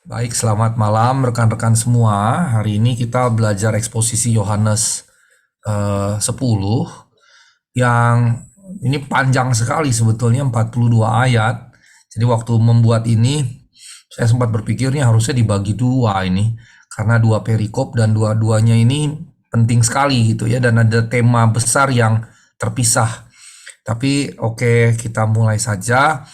Baik, selamat malam rekan-rekan semua. Hari ini kita belajar eksposisi Yohanes 10 yang ini panjang sekali sebetulnya 42 ayat. Jadi waktu membuat ini saya sempat berpikirnya harusnya dibagi dua ini karena dua perikop dan dua-duanya ini penting sekali gitu ya dan ada tema besar yang terpisah. Tapi oke, kita mulai saja.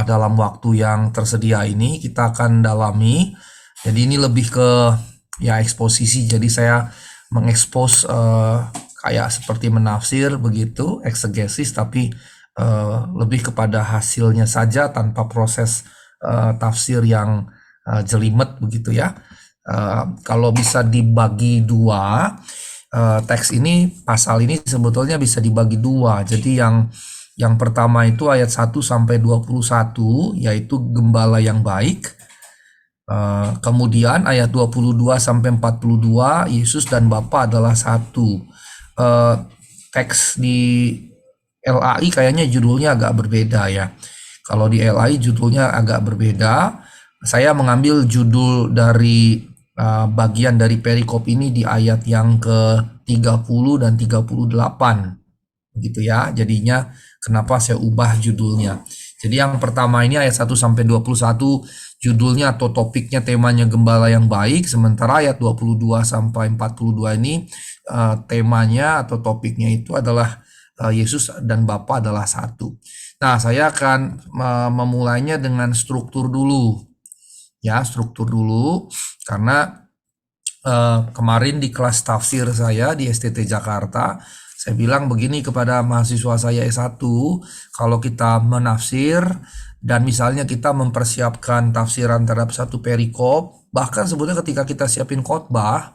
Dalam waktu yang tersedia ini kita akan dalami. Jadi ini lebih ke ya eksposisi. Jadi saya mengekspos kayak seperti menafsir begitu, eksegesis, tapi lebih kepada hasilnya saja tanpa proses tafsir yang jelimet begitu ya. Kalau bisa dibagi dua, teks ini, pasal ini sebetulnya bisa dibagi dua. Jadi yang pertama itu ayat 1 sampai 21 yaitu gembala yang baik. Kemudian ayat 22 sampai 42 Yesus dan Bapa adalah satu. Teks di LAI kayaknya judulnya agak berbeda ya. Kalau di LAI judulnya agak berbeda. Saya mengambil judul dari bagian dari perikop ini di ayat yang ke 30 dan 38 gitu ya. Jadinya kenapa saya ubah judulnya. Jadi yang pertama ini ayat 1 sampai 21 judulnya atau topiknya temanya gembala yang baik, sementara ayat 22 sampai 42 ini temanya atau topiknya itu adalah Yesus dan Bapa adalah satu. Nah, saya akan memulainya dengan struktur dulu. Ya, struktur dulu karena kemarin di kelas tafsir saya di STT Jakarta, saya bilang begini kepada mahasiswa saya S1, kalau kita menafsir dan misalnya kita mempersiapkan tafsiran terhadap satu perikop, bahkan sebetulnya ketika kita siapin khotbah,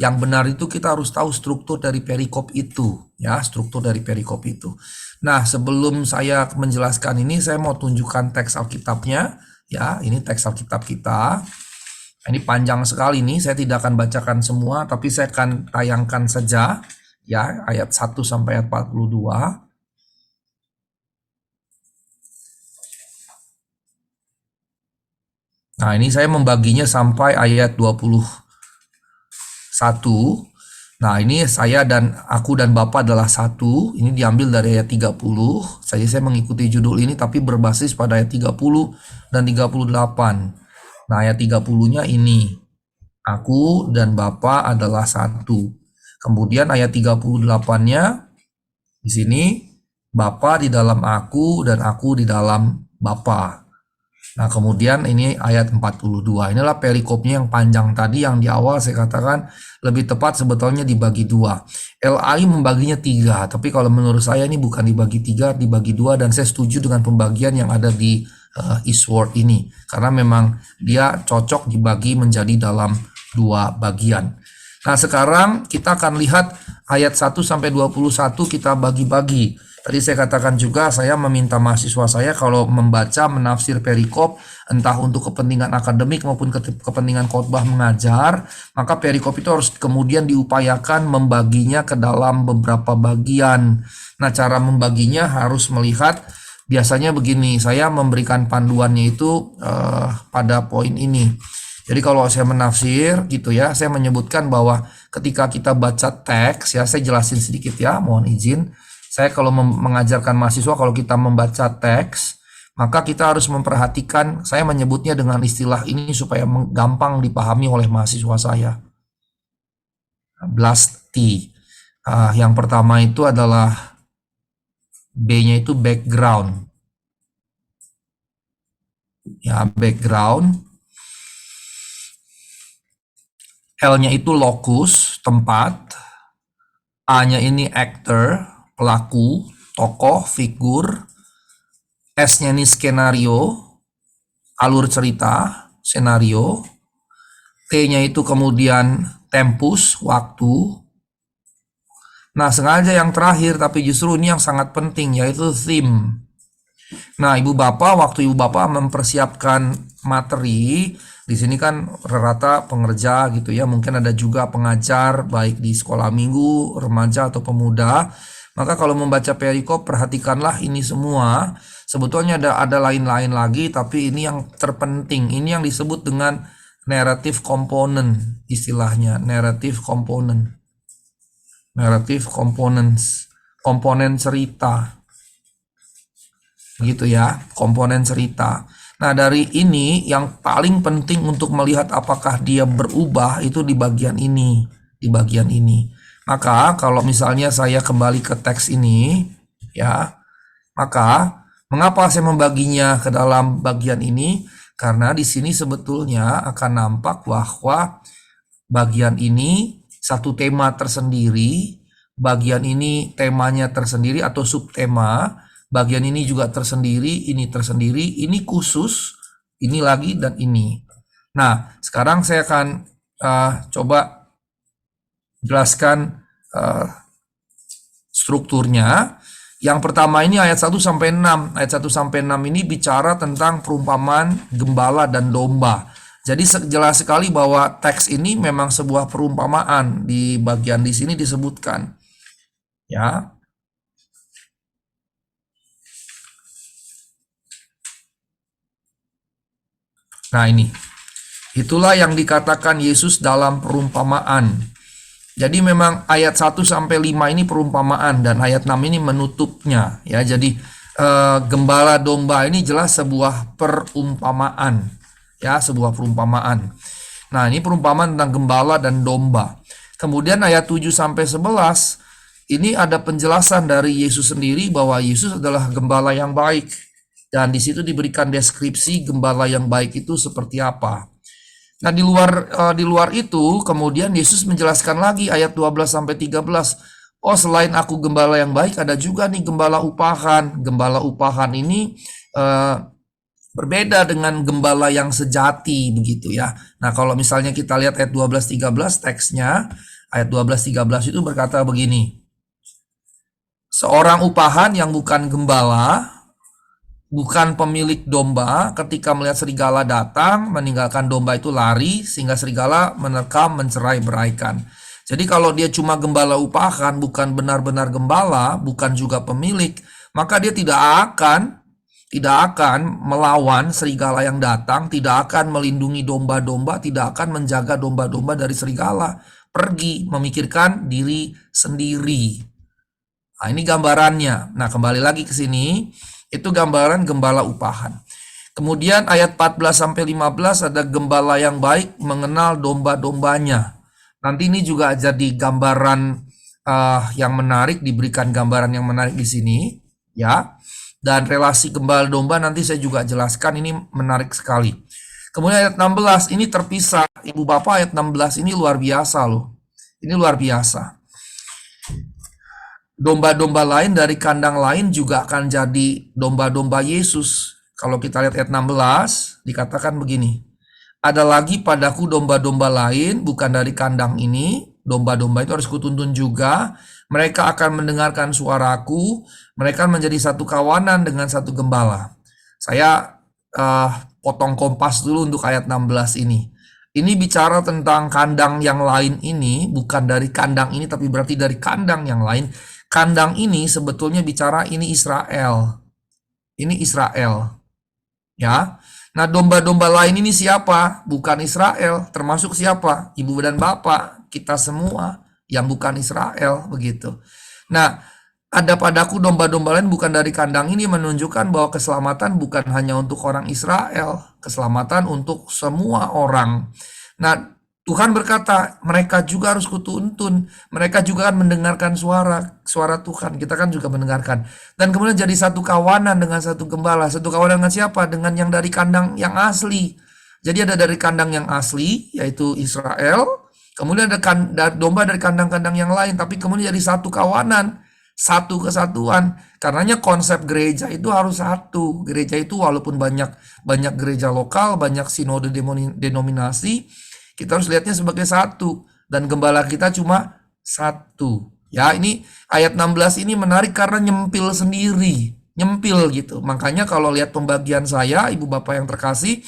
yang benar itu kita harus tahu struktur dari perikop itu, ya, struktur dari perikop itu. Nah, sebelum saya menjelaskan ini, saya mau tunjukkan teks Alkitabnya, ya, ini teks Alkitab kita. Ini panjang sekali nih, saya tidak akan bacakan semua, tapi saya akan tayangkan saja ya ayat 1 sampai ayat 42. Nah, ini saya membaginya sampai ayat 21. Nah, ini saya dan aku dan Bapa adalah satu. Ini diambil dari ayat 30. Saya mengikuti judul ini tapi berbasis pada ayat 30 dan 38. Nah, ayat 30-nya ini. Aku dan Bapa adalah satu. Kemudian ayat 38-nya di sini, Bapa di dalam aku dan aku di dalam Bapa. Nah, kemudian ini ayat 42. Inilah perikopnya yang panjang tadi yang di awal saya katakan lebih tepat sebetulnya dibagi dua. LAI membaginya tiga, tapi kalau menurut saya ini bukan dibagi tiga, dibagi dua, dan saya setuju dengan pembagian yang ada di Eastward ini. Karena memang dia cocok dibagi menjadi dalam dua bagian. Nah, sekarang kita akan lihat ayat 1 sampai 21 kita bagi-bagi. Tadi saya katakan juga saya meminta mahasiswa saya kalau membaca menafsir perikop entah untuk kepentingan akademik maupun kepentingan khotbah mengajar, maka perikop itu harus kemudian diupayakan membaginya ke dalam beberapa bagian. Nah, cara membaginya harus melihat biasanya begini, saya memberikan panduannya itu pada poin ini. Jadi kalau saya menafsir gitu ya, saya menyebutkan bahwa ketika kita baca teks ya, saya jelasin sedikit ya, mohon izin. Saya kalau mengajarkan mahasiswa, kalau kita membaca teks, maka kita harus memperhatikan, saya menyebutnya dengan istilah ini supaya gampang dipahami oleh mahasiswa saya. Blasti. Yang pertama itu adalah B-nya itu background. Ya, background. L-nya itu locus, tempat. A-nya ini actor, pelaku, tokoh, figur. S-nya ini skenario, alur cerita, senario. T-nya itu kemudian tempus, waktu. Nah, sengaja yang terakhir, tapi justru ini yang sangat penting, yaitu theme. Nah, Ibu Bapak, waktu Ibu Bapak mempersiapkan materi, di sini kan rata pengerja gitu ya, mungkin ada juga pengajar, baik di sekolah minggu, remaja, atau pemuda. Maka kalau membaca perikop, perhatikanlah ini semua. Sebetulnya ada lain-lain lagi, tapi ini yang terpenting. Ini yang disebut dengan narrative component, istilahnya narrative component. Narrative components, komponen cerita. Gitu ya, komponen cerita. Nah, dari ini yang paling penting untuk melihat apakah dia berubah itu di bagian ini, di bagian ini. Maka kalau misalnya saya kembali ke teks ini, ya, maka mengapa saya membaginya ke dalam bagian ini? Karena di sini sebetulnya akan nampak bahwa bagian ini satu tema tersendiri, bagian ini temanya tersendiri atau subtema, bagian ini juga tersendiri, ini khusus, ini lagi, dan ini. Nah, sekarang saya akan coba jelaskan strukturnya. Yang pertama ini ayat 1 sampai 6. Ayat 1 sampai 6 ini bicara tentang perumpamaan gembala dan domba. Jadi jelas sekali bahwa teks ini memang sebuah perumpamaan. Di bagian di sini disebutkan. Ya. Nah, ini. Itulah yang dikatakan Yesus dalam perumpamaan. Jadi memang ayat 1 sampai 5 ini perumpamaan dan ayat 6 ini menutupnya ya. Jadi gembala domba ini jelas sebuah perumpamaan ya, sebuah perumpamaan. Nah, ini perumpamaan tentang gembala dan domba. Kemudian ayat 7 sampai 11 ini ada penjelasan dari Yesus sendiri bahwa Yesus adalah gembala yang baik dan di situ diberikan deskripsi gembala yang baik itu seperti apa. Nah, di luar itu kemudian Yesus menjelaskan lagi ayat 12 sampai 13. Oh, selain aku gembala yang baik, ada juga nih gembala upahan. Gembala upahan ini berbeda dengan gembala yang sejati begitu ya. Nah, kalau misalnya kita lihat ayat 12 13 teksnya, ayat 12 13 itu berkata begini. Seorang upahan yang bukan gembala, bukan pemilik domba, ketika melihat serigala datang, meninggalkan domba itu lari, sehingga serigala menerkam, mencerai-beraikan. Jadi kalau dia cuma gembala upahan, bukan benar-benar gembala, bukan juga pemilik, maka dia tidak akan melawan serigala yang datang, tidak akan melindungi domba-domba, tidak akan menjaga domba-domba dari serigala. Pergi, memikirkan diri sendiri. Nah, ini gambarannya. Nah, kembali lagi ke sini. Itu gambaran gembala upahan. Kemudian ayat 14 sampai 15 ada gembala yang baik mengenal domba-dombanya. Nanti ini juga jadi gambaran yang menarik, diberikan gambaran yang menarik di sini, ya. Dan relasi gembala domba nanti saya juga jelaskan, ini menarik sekali. Kemudian ayat 16 ini terpisah. Ibu Bapak, ayat 16 ini luar biasa loh. Ini luar biasa. Domba-domba lain dari kandang lain juga akan jadi domba-domba Yesus. Kalau kita lihat ayat 16, dikatakan begini. Ada lagi padaku domba-domba lain, bukan dari kandang ini. Domba-domba itu harus kutuntun juga. Mereka akan mendengarkan suaraku. Mereka menjadi satu kawanan dengan satu gembala. Saya potong kompas dulu untuk ayat 16 ini. Ini bicara tentang kandang yang lain ini, bukan dari kandang ini, tapi berarti dari kandang yang lain. Kandang ini sebetulnya bicara ini Israel. Ini Israel. Ya. Nah, domba-domba lain ini siapa? Bukan Israel. Termasuk siapa? Ibu dan bapak. Kita semua yang bukan Israel. Begitu. Nah, ada padaku domba-domba lain bukan dari kandang ini, menunjukkan bahwa keselamatan bukan hanya untuk orang Israel. Keselamatan untuk semua orang. Nah, Tuhan berkata, mereka juga harus kutuntun. Mereka juga akan mendengarkan suara Tuhan. Kita kan juga mendengarkan. Dan kemudian jadi satu kawanan dengan satu gembala. Satu kawanan dengan siapa? Dengan yang dari kandang yang asli. Jadi ada dari kandang yang asli, yaitu Israel. Kemudian ada domba dari kandang-kandang yang lain. Tapi kemudian jadi satu kawanan. Satu kesatuan. Karenanya konsep gereja itu harus satu. Gereja itu walaupun banyak gereja lokal, banyak sinode denominasi, kita harus lihatnya sebagai satu. Dan gembala kita cuma satu. Ya, ini ayat 16 ini menarik karena nyempil sendiri. Nyempil gitu. Makanya kalau lihat pembagian saya, Ibu Bapak yang terkasih,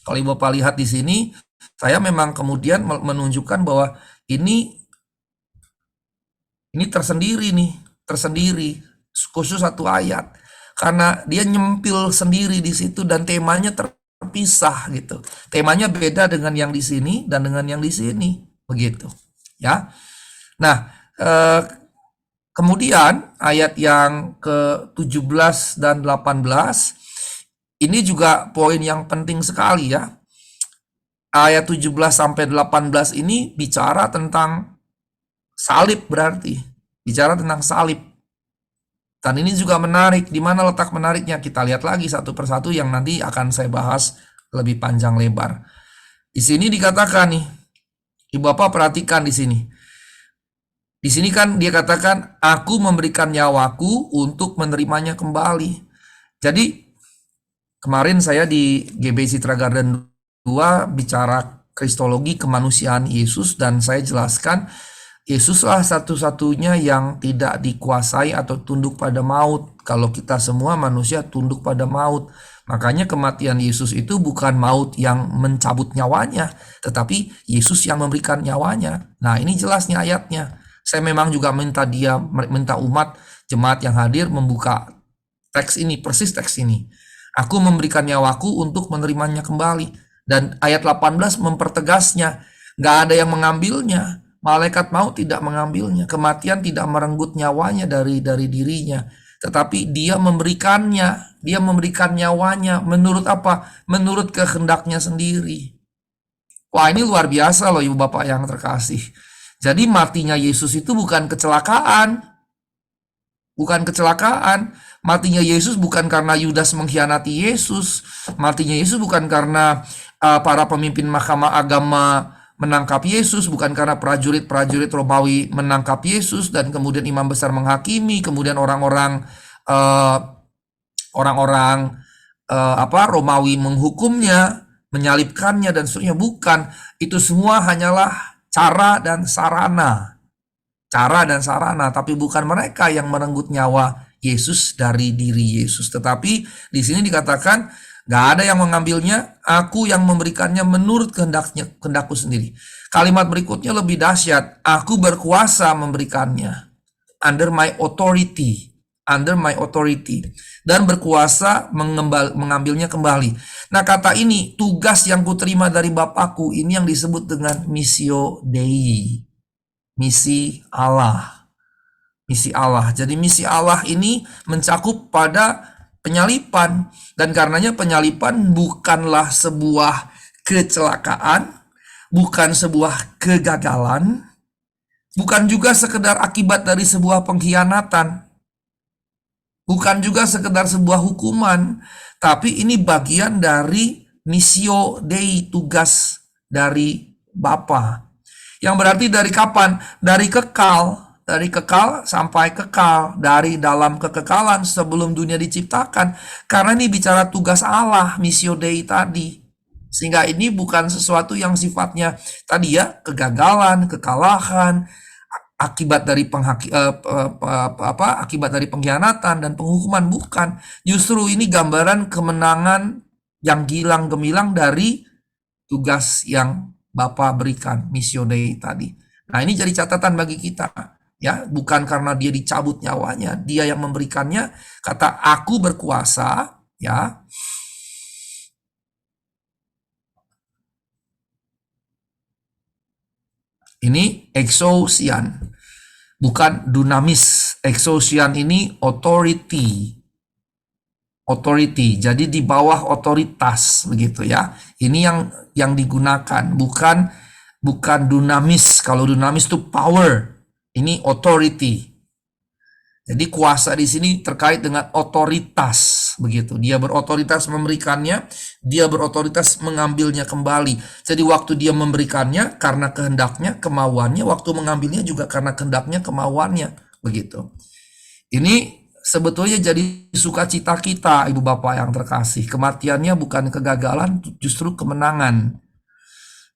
kalau Ibu Bapak lihat di sini, saya memang kemudian menunjukkan bahwa ini tersendiri nih. Tersendiri. Khusus satu ayat. karena dia nyempil sendiri di situ dan temanya terpisah gitu. Temanya beda dengan yang di sini dan dengan yang di sini, begitu. Ya. Nah, kemudian ayat yang ke-17 dan 18 ini juga poin yang penting sekali ya. Ayat 17 sampai 18 ini bicara tentang salib berarti. Bicara tentang salib. Dan ini juga menarik. Di mana letak menariknya? Kita lihat lagi satu persatu yang nanti akan saya bahas lebih panjang lebar. Di sini dikatakan nih, Ibu Bapak perhatikan di sini. Di sini kan dia katakan, aku memberikan nyawaku untuk menerimanya kembali. Jadi kemarin saya di GB Citra Garden 2 bicara kristologi kemanusiaan Yesus dan saya jelaskan Yesuslah satu-satunya yang tidak dikuasai atau tunduk pada maut. Kalau kita semua manusia tunduk pada maut. Makanya kematian Yesus itu bukan maut yang mencabut nyawanya, tetapi Yesus yang memberikan nyawanya. Nah, ini jelasnya ayatnya. Saya memang juga minta umat jemaat yang hadir membuka teks ini, persis teks ini. Aku memberikan nyawaku untuk menerimanya kembali. Dan ayat 18 mempertegasnya, gak ada yang mengambilnya. Malaikat maut tidak mengambilnya. Kematian tidak merenggut nyawanya dari dirinya. Tetapi dia memberikannya. Dia memberikan nyawanya. Menurut apa? Menurut kehendaknya sendiri. Wah, ini luar biasa loh Ibu Bapak yang terkasih. Jadi matinya Yesus itu bukan kecelakaan. Bukan kecelakaan. Matinya Yesus bukan karena Yudas mengkhianati Yesus. Matinya Yesus bukan karena para pemimpin mahkamah agama menangkap Yesus, bukan karena prajurit-prajurit Romawi menangkap Yesus dan kemudian imam besar menghakimi, kemudian orang-orang Romawi menghukumnya, menyalibkannya dan seterusnya. Bukan, itu semua hanyalah cara dan sarana. Cara dan sarana, tapi bukan mereka yang merenggut nyawa Yesus dari diri Yesus. Tetapi di sini dikatakan gak ada yang mengambilnya, aku yang memberikannya menurut kehendakku sendiri. Kalimat berikutnya lebih dahsyat, aku berkuasa memberikannya. Under my authority. Under my authority. Dan berkuasa mengambilnya kembali. Nah, kata ini, tugas yang kuterima dari Bapakku, ini yang disebut dengan missio Dei. Misi Allah. Misi Allah. Jadi misi Allah ini mencakup pada penyalipan, dan karenanya penyalipan bukanlah sebuah kecelakaan, bukan sebuah kegagalan, bukan juga sekedar akibat dari sebuah pengkhianatan, bukan juga sekedar sebuah hukuman, tapi ini bagian dari missio Dei, tugas dari Bapa. Yang berarti dari kapan? Dari kekal. Dari kekal sampai kekal, dari dalam kekekalan sebelum dunia diciptakan. Karena ini bicara tugas Allah, missio Dei tadi. Sehingga ini bukan sesuatu yang sifatnya tadi ya, kegagalan, kekalahan, akibat dari akibat dari pengkhianatan dan penghukuman, bukan. Justru ini gambaran kemenangan yang gilang gemilang dari tugas yang Bapa berikan, missio Dei tadi. Nah, ini jadi catatan bagi kita. Ya, bukan karena dia dicabut nyawanya, dia yang memberikannya. Kata aku berkuasa, ya. Ini exousian, bukan dunamis. Exousian ini authority. Authority, jadi di bawah otoritas begitu ya. Ini yang digunakan, bukan dunamis. Kalau dunamis itu power. Ini authority. Jadi kuasa di sini terkait dengan otoritas, begitu. Dia berotoritas memberikannya, dia berotoritas mengambilnya kembali. Jadi waktu dia memberikannya karena kehendaknya, kemauannya, waktu mengambilnya juga karena kehendaknya, kemauannya, begitu. Ini sebetulnya jadi sukacita kita, Ibu Bapak yang terkasih. Kematiannya bukan kegagalan, justru kemenangan.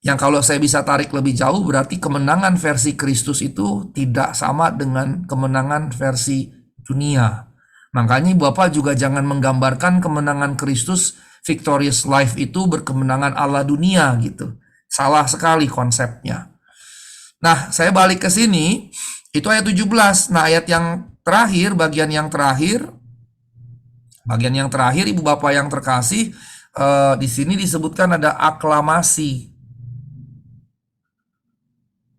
Yang kalau saya bisa tarik lebih jauh, berarti kemenangan versi Kristus itu tidak sama dengan kemenangan versi dunia. Makanya Bapak juga jangan menggambarkan kemenangan Kristus, victorious life itu berkemenangan ala dunia gitu. Salah sekali konsepnya. Nah, saya balik ke sini, itu ayat 17. Nah, ayat yang terakhir, bagian yang terakhir, Bagian yang terakhir, Ibu Bapak yang terkasih, di sini disebutkan ada aklamasi.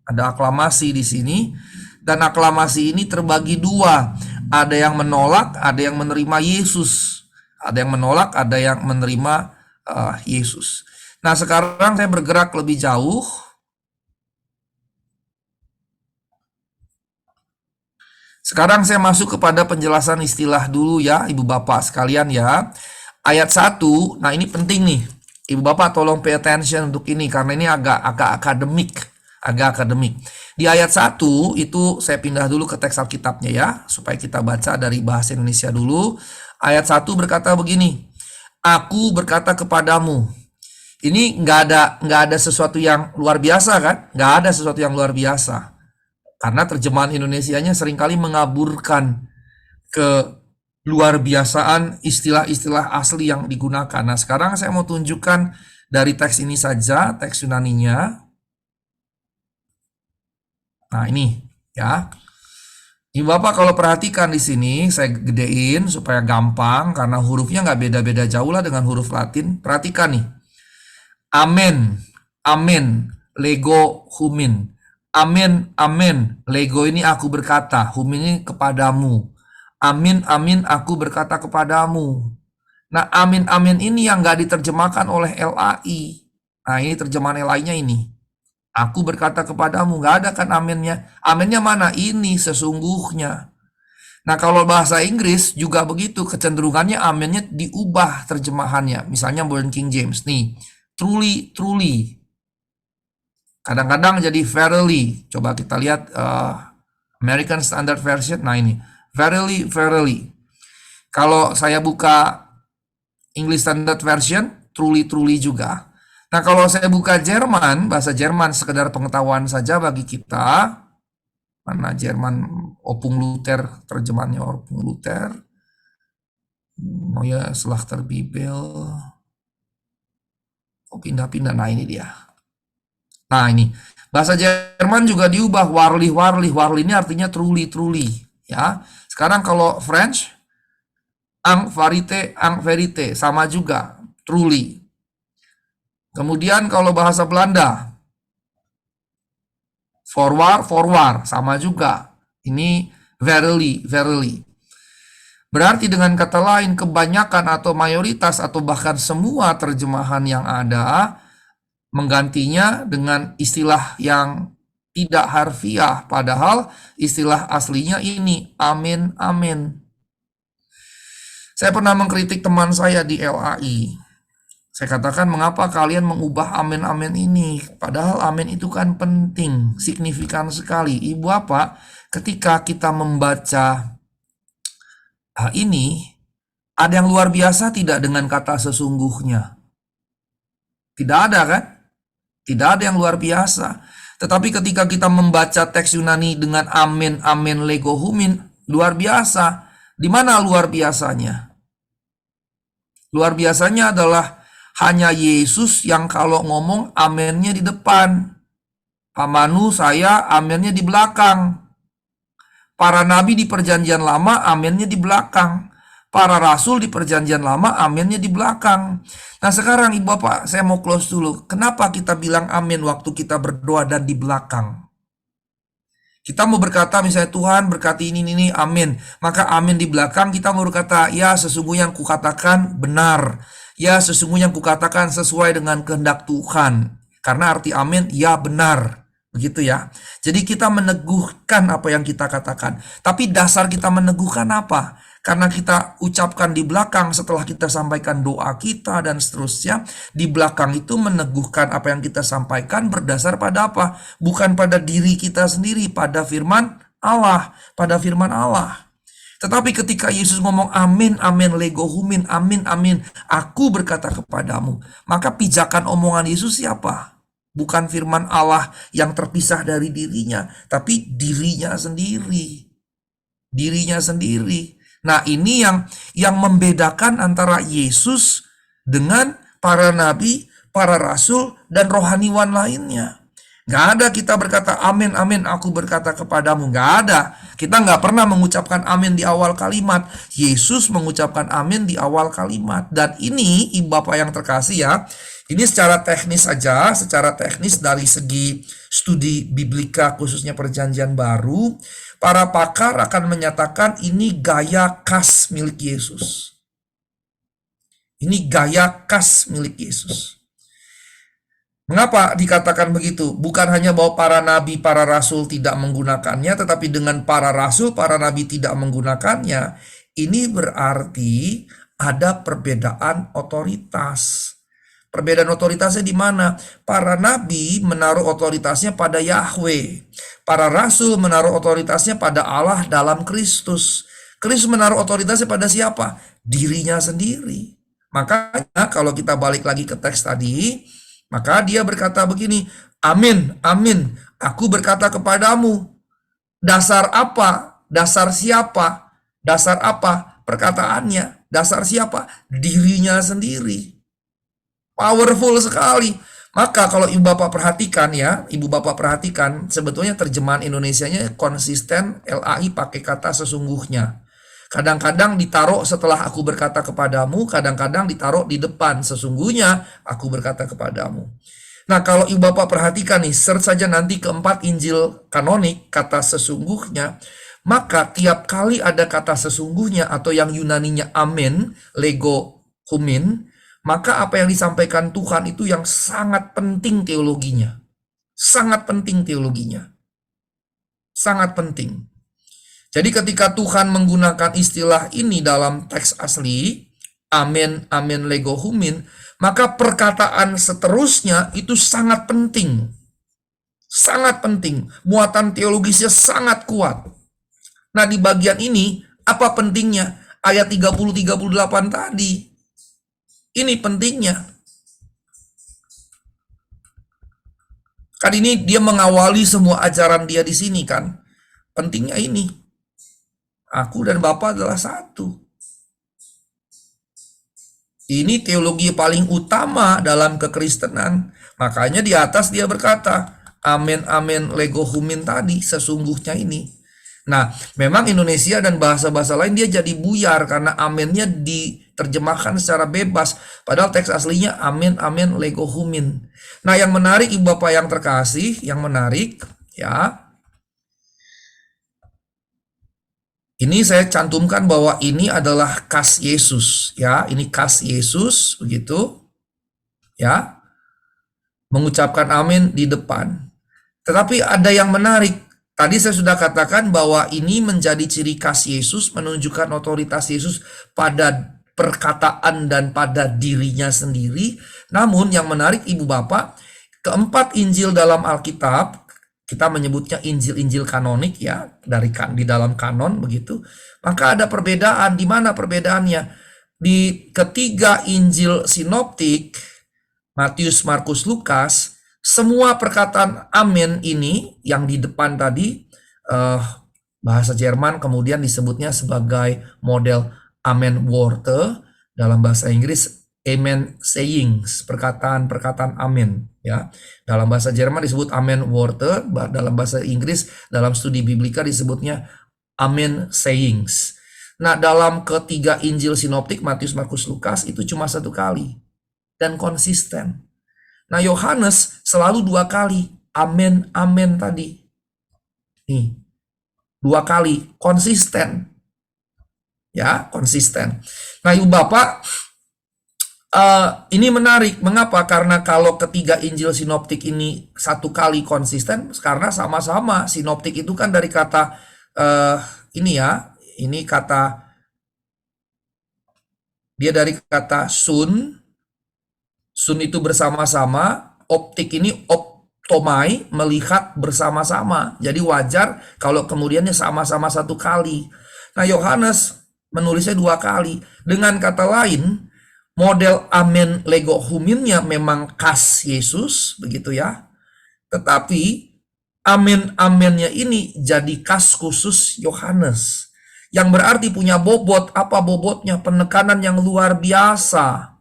Ada aklamasi di sini, dan aklamasi ini terbagi dua. Ada yang menolak, ada yang menerima Yesus. Ada yang menolak, ada yang menerima Yesus. Nah, sekarang saya bergerak lebih jauh. Sekarang saya masuk kepada penjelasan istilah dulu ya, Ibu Bapak sekalian ya. Ayat 1, nah ini penting nih. Ibu Bapak tolong pay attention untuk ini, karena ini agak akademik. Di ayat 1 itu saya pindah dulu ke teks Alkitabnya ya, supaya kita baca dari bahasa Indonesia dulu. Ayat 1 berkata begini, aku berkata kepadamu. Ini nggak ada sesuatu yang luar biasa kan? Nggak ada sesuatu yang luar biasa. Karena terjemahan Indonesianya seringkali mengaburkan ke luar biasaan istilah-istilah asli yang digunakan. Nah, sekarang saya mau tunjukkan dari teks ini saja, teks Yunaninya. Nah, ini ya. Ibu Bapak kalau perhatikan di sini, saya gedein supaya gampang, karena hurufnya nggak beda-beda jauh lah dengan huruf Latin. Perhatikan nih. Amen, amen, lego humin. Amin, amin. Lego ini aku berkata, hum ini kepadamu. Amin, amin, aku berkata kepadamu. Nah, amin, amin ini yang nggak diterjemahkan oleh LAI. Nah, ini terjemahan LAI-nya ini. Aku berkata kepadamu, nggak ada kan aminnya. Aminnya mana? Ini sesungguhnya. Nah, kalau bahasa Inggris juga begitu, kecenderungannya aminnya diubah terjemahannya. Misalnya Modern King James nih, truly, truly. Kadang-kadang jadi verily. Coba kita lihat American Standard Version. Nah ini, verily, verily. Kalau saya buka English Standard Version, truly, truly juga. Nah kalau saya buka Jerman, bahasa Jerman sekedar pengetahuan saja bagi kita. Mana Jerman, Opung Luther, terjemahannya Opung Luther. Oh ya, Slachter Bibel. Oh pindah-pindah, nah ini dia. Nah ini, bahasa Jerman juga diubah, warli, warli. Warli ini artinya truly, truly. Ya. Sekarang kalau French, ang verite, sama juga, truly. Kemudian kalau bahasa Belanda, forward, forward, sama juga. Ini verily, verily. Berarti dengan kata lain, kebanyakan atau mayoritas atau bahkan semua terjemahan yang ada menggantinya dengan istilah yang tidak harfiah, padahal istilah aslinya ini amin, amin. Saya pernah mengkritik teman saya di LAI. Saya katakan, mengapa kalian mengubah amin, amin ini? Padahal amin itu kan penting, signifikan sekali. Ibu Bapak, ketika kita membaca ini, ada yang luar biasa tidak dengan kata sesungguhnya? Tidak ada kan? Tidak ada yang luar biasa. Tetapi ketika kita membaca teks Yunani dengan amen, amen, lego humin, luar biasa. Di mana luar biasanya? Luar biasanya adalah hanya Yesus yang kalau ngomong amennya di depan. Pamanu saya amennya di belakang. Para nabi di perjanjian lama amennya di belakang. Para rasul di perjanjian lama amennya di belakang. Nah sekarang Ibu Bapak, saya mau close dulu. Kenapa kita bilang amin waktu kita berdoa dan di belakang? Kita mau berkata misalnya Tuhan berkati ini, amin. Maka amin di belakang kita mau berkata, ya sesungguhnya yang kukatakan benar. Ya sesungguhnya yang kukatakan sesuai dengan kehendak Tuhan. Karena arti amin, ya benar. Begitu ya. Jadi kita meneguhkan apa yang kita katakan. Tapi dasar kita meneguhkan apa? Karena kita ucapkan di belakang setelah kita sampaikan doa kita dan seterusnya. Di belakang itu meneguhkan apa yang kita sampaikan berdasar pada apa? Bukan pada diri kita sendiri, pada firman Allah. Pada firman Allah. Tetapi ketika Yesus ngomong amin, amin, lego humin, amin, amin. Aku berkata kepadamu. Maka pijakan omongan Yesus siapa? Bukan firman Allah yang terpisah dari dirinya. Tapi dirinya sendiri. Dirinya sendiri. Nah ini yang membedakan antara Yesus dengan para nabi, para rasul, dan rohaniwan lainnya. Nggak ada kita berkata amin, amin, aku berkata kepadamu. Nggak ada. Kita nggak pernah mengucapkan amin di awal kalimat. Yesus mengucapkan amin di awal kalimat. Dan ini, Ibu Bapak yang terkasih ya, ini secara teknis saja, secara teknis dari segi studi biblika khususnya perjanjian baru, para pakar akan menyatakan ini gaya khas milik Yesus. Ini gaya khas milik Yesus. Mengapa dikatakan begitu? Bukan hanya bahwa para nabi, para rasul tidak menggunakannya, tetapi dengan para rasul, para nabi tidak menggunakannya, ini berarti ada perbedaan otoritas. Perbedaan otoritasnya di mana? Para nabi menaruh otoritasnya pada Yahweh. Para rasul menaruh otoritasnya pada Allah dalam Kristus. Kristus menaruh otoritasnya pada siapa? Dirinya sendiri. Makanya kalau kita balik lagi ke teks tadi, maka dia berkata begini, amin, amin, aku berkata kepadamu. Dasar apa? Dasar siapa? Dasar apa perkataannya? Dasar siapa? Dirinya sendiri. Powerful sekali. Maka kalau ibu bapak perhatikan ya, ibu bapak perhatikan, sebetulnya terjemahan Indonesianya konsisten, LAI pakai kata sesungguhnya. Kadang-kadang ditaruh setelah aku berkata kepadamu, kadang-kadang ditaruh di depan, sesungguhnya aku berkata kepadamu. Nah, kalau ibu bapak perhatikan nih, search saja nanti keempat Injil kanonik, kata sesungguhnya, maka tiap kali ada kata sesungguhnya atau yang Yunaninya amen, lego humin, maka apa yang disampaikan Tuhan itu yang sangat penting teologinya. Sangat penting teologinya. Sangat penting. Jadi ketika Tuhan menggunakan istilah ini dalam teks asli, amen, amen, lego humin, maka perkataan seterusnya itu sangat penting. Sangat penting. Muatan teologisnya sangat kuat. Nah, di bagian ini, apa pentingnya? Ayat 30-38 tadi. Ini pentingnya. Kan ini dia mengawali semua ajaran dia di sini kan. Pentingnya ini. Aku dan Bapa adalah satu. Ini teologi paling utama dalam kekristenan. Makanya di atas dia berkata, amen, amen, lego humin tadi, sesungguhnya ini. Nah, memang Indonesia dan bahasa-bahasa lain dia jadi buyar karena amennya diterjemahkan secara bebas. Padahal teks aslinya amen, amen, lego humin. Nah, yang menarik ibu bapak yang terkasih, yang menarik ya, ini saya cantumkan bahwa ini adalah khas Yesus, ya. Ini khas Yesus, begitu, ya. Mengucapkan amin di depan. Tetapi ada yang menarik. Tadi saya sudah katakan bahwa ini menjadi ciri khas Yesus, menunjukkan otoritas Yesus pada perkataan dan pada dirinya sendiri. Namun yang menarik ibu bapak, keempat Injil dalam Alkitab, kita menyebutnya Injil-Injil kanonik ya, di dalam kanon begitu. Maka ada perbedaan. Di mana perbedaannya? Di ketiga Injil sinoptik, Matius, Markus, Lukas, semua perkataan amin ini yang di depan tadi bahasa Jerman kemudian disebutnya sebagai model amen worte, dalam bahasa Inggris amen sayings, perkataan-perkataan amin ya. Dalam bahasa Jerman disebut amen worte, dalam bahasa Inggris dalam studi biblika disebutnya amen sayings. Nah, dalam ketiga Injil sinoptik Matius, Markus, Lukas itu cuma satu kali dan konsisten. Nah, Yohanes selalu dua kali amen, amen tadi. Nih, dua kali konsisten. Ya, konsisten. Nah, ibu bapak, ini menarik. Mengapa? Karena kalau ketiga Injil sinoptik ini satu kali konsisten, karena sama-sama sinoptik itu kan dari kata ini ya, ini kata dia dari kata sun itu bersama-sama, optik ini optomai, melihat bersama-sama. Jadi wajar kalau kemudiannya sama-sama satu kali. Nah, Yohanes menulisnya dua kali. Dengan kata lain, model amen lego huminnya memang khas Yesus, begitu ya. Tetapi amen-amennya ini jadi khas khusus Yohanes. Yang berarti punya bobot. Apa bobotnya? Penekanan yang luar biasa.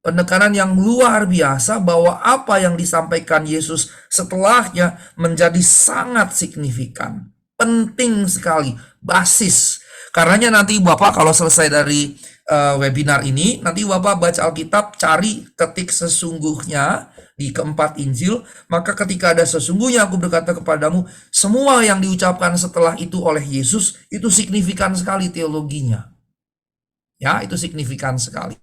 Penekanan yang luar biasa bahwa apa yang disampaikan Yesus setelahnya menjadi sangat signifikan. Penting sekali, basis. Karenanya nanti Bapak kalau selesai dari webinar ini, nanti Bapak baca Alkitab, cari ketik sesungguhnya di keempat Injil, maka ketika ada sesungguhnya aku berkata kepadamu, semua yang diucapkan setelah itu oleh Yesus, itu signifikan sekali teologinya. Ya, itu signifikan sekali.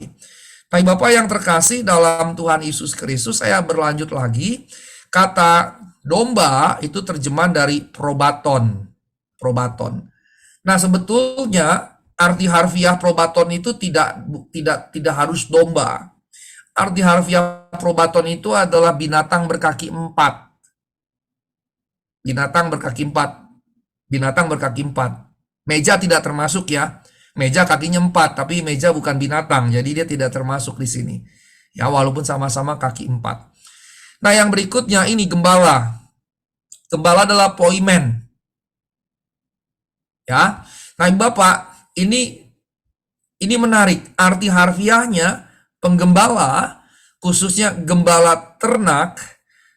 Baik Bapak yang terkasih dalam Tuhan Yesus Kristus, saya berlanjut lagi. Kata domba itu terjemahan dari probaton. Probaton. Nah, sebetulnya arti harfiah probaton itu tidak harus domba. Arti harfiah probaton itu adalah binatang berkaki 4. Binatang berkaki 4. Binatang berkaki 4. Meja tidak termasuk ya. Meja kakinya 4, tapi meja bukan binatang, jadi dia tidak termasuk di sini. Ya, walaupun sama-sama kaki 4. Nah, yang berikutnya ini gembala. Gembala adalah poimen. Ya. Nah, Bapak, ini menarik. Arti harfiahnya penggembala, khususnya gembala ternak,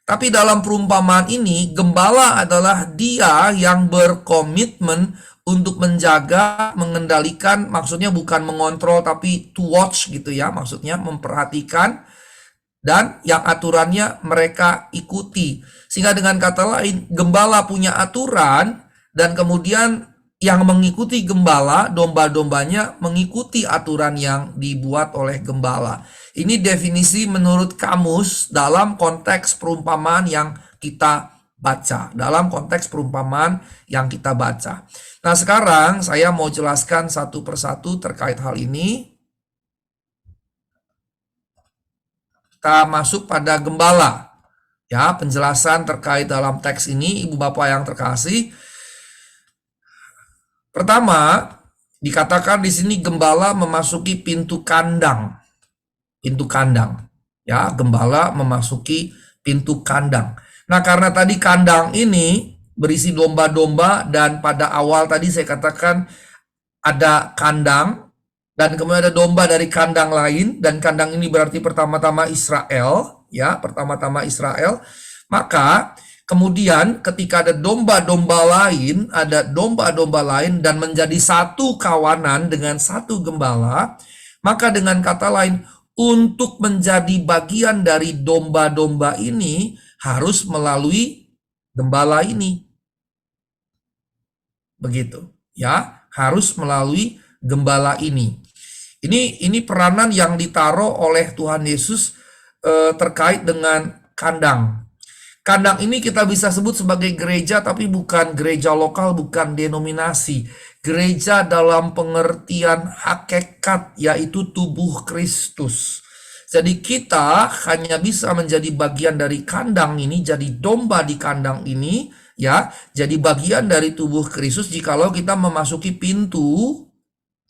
tapi dalam perumpamaan ini gembala adalah dia yang berkomitmen untuk menjaga, mengendalikan, maksudnya bukan mengontrol tapi to watch gitu ya, maksudnya memperhatikan, dan yang aturannya mereka ikuti. Sehingga dengan kata lain, gembala punya aturan, dan kemudian yang mengikuti gembala, domba-dombanya mengikuti aturan yang dibuat oleh gembala. Ini definisi menurut kamus dalam konteks perumpamaan yang kita baca, dalam konteks perumpamaan yang kita baca. Nah, sekarang saya mau jelaskan satu persatu terkait hal ini. Kita masuk pada gembala. Ya, penjelasan terkait dalam teks ini, Ibu Bapak yang terkasih. Pertama, dikatakan di sini gembala memasuki pintu kandang. Pintu kandang. Ya, gembala memasuki pintu kandang. Nah, karena tadi kandang ini berisi domba-domba, dan pada awal tadi saya katakan ada kandang, dan kemudian ada domba dari kandang lain, dan kandang ini berarti pertama-tama Israel, ya, pertama-tama Israel. Maka kemudian ketika ada domba-domba lain, ada domba-domba lain, dan menjadi satu kawanan dengan satu gembala, maka dengan kata lain, untuk menjadi bagian dari domba-domba ini, harus melalui gembala ini. Begitu, ya, harus melalui gembala ini. Ini peranan yang ditaruh oleh Tuhan Yesus terkait dengan kandang. Kandang ini kita bisa sebut sebagai gereja, tapi bukan gereja lokal, bukan denominasi. Gereja dalam pengertian hakikat, yaitu tubuh Kristus. Jadi kita hanya bisa menjadi bagian dari kandang ini, jadi domba di kandang ini, ya, jadi bagian dari tubuh Kristus jikalau kita memasuki pintu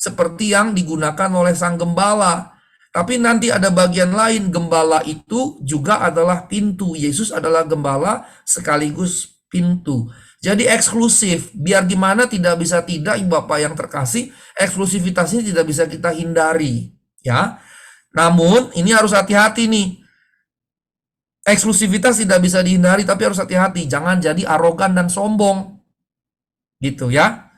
seperti yang digunakan oleh sang gembala. Tapi nanti ada bagian lain, gembala itu juga adalah pintu. Yesus adalah gembala sekaligus pintu. Jadi eksklusif, biar gimana tidak bisa tidak, Ibu Bapak yang terkasih, eksklusivitasnya tidak bisa kita hindari, ya. Namun ini harus hati-hati nih. Eksklusivitas tidak bisa dihindari, tapi harus hati-hati. Jangan jadi arogan dan sombong. Gitu ya.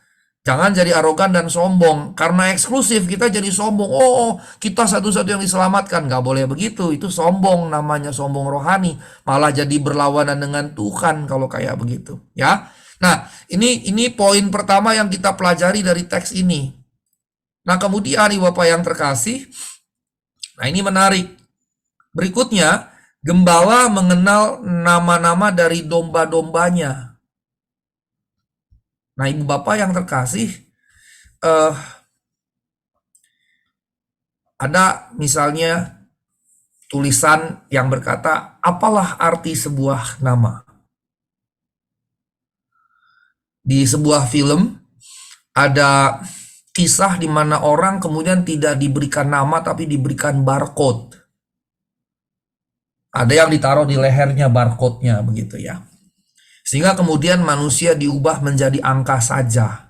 Jangan jadi arogan dan sombong. Karena eksklusif kita jadi sombong. Oh, kita satu-satu yang diselamatkan. Gak boleh begitu. Itu sombong, namanya sombong rohani. Malah jadi berlawanan dengan Tuhan kalau kayak begitu. Ya. Nah, ini poin pertama yang kita pelajari dari teks ini. Nah, kemudian Ibu Bapak yang terkasih, nah ini menarik. Berikutnya, gembala mengenal nama-nama dari domba-dombanya. Nah, Ibu Bapak yang terkasih, ada misalnya tulisan yang berkata, apalah arti sebuah nama? Di sebuah film, ada kisah di mana orang kemudian tidak diberikan nama tapi diberikan barcode. Ada yang ditaruh di lehernya barcode-nya begitu ya. Sehingga kemudian manusia diubah menjadi angka saja.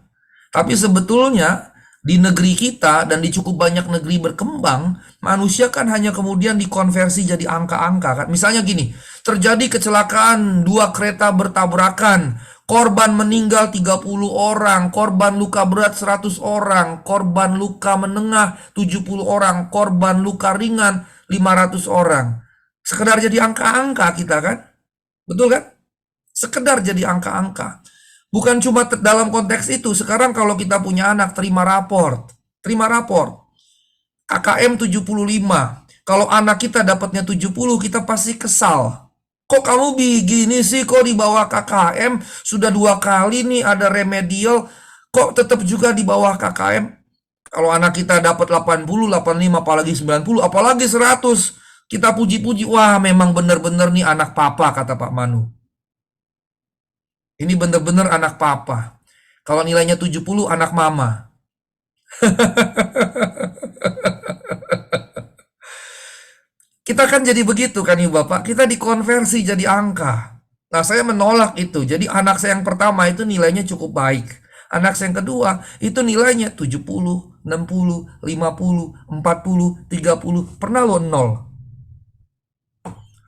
Tapi sebetulnya Di negeri kita dan di cukup banyak negeri berkembang, manusia kan hanya kemudian dikonversi jadi angka-angka kan. Misalnya gini, terjadi kecelakaan, 2 kereta bertabrakan, korban meninggal 30 orang, korban luka berat 100 orang, korban luka menengah 70 orang, korban luka ringan 500 orang. Sekedar jadi angka-angka kita kan? Betul kan? Sekedar jadi angka-angka. Bukan cuma dalam konteks itu. Sekarang kalau kita punya anak, terima raport. Terima raport. KKM 75. Kalau anak kita dapatnya 70, kita pasti kesal. Kok kamu begini sih? Kok di bawah KKM? Sudah 2 kali nih ada remedial. Kok tetap juga di bawah KKM? Kalau anak kita dapat 80, 85, apalagi 90, apalagi 100. Kita puji-puji. Wah, memang benar-benar nih anak papa, kata Pak Manu. Ini bener-bener anak papa. Kalau nilainya 70, anak mama. Kita kan jadi begitu kan Ibu Bapak. Kita dikonversi jadi angka. Nah, saya menolak itu. Jadi anak saya yang pertama itu nilainya cukup baik. Anak saya yang kedua itu nilainya 70, 60, 50, 40, 30. Pernah lo 0.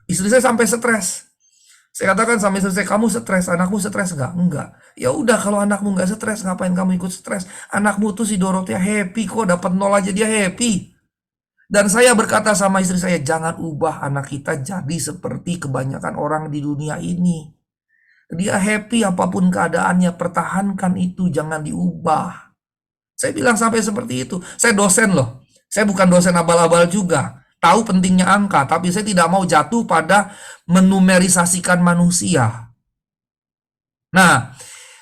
Istri saya sampai stres. Saya katakan sama istri saya, kamu stres, anakmu stres nggak? Enggak. Ya udah, kalau anakmu nggak stres, ngapain kamu ikut stres? Anakmu tuh si Dorothea happy kok, dapat 0 aja dia happy. Dan saya berkata sama istri saya, jangan ubah anak kita jadi seperti kebanyakan orang di dunia ini. Dia happy apapun keadaannya, pertahankan itu, jangan diubah. Saya bilang sampai seperti itu. Saya dosen loh. Saya bukan dosen abal-abal juga. Tahu pentingnya angka, tapi saya tidak mau jatuh pada menumerisasikan manusia. Nah,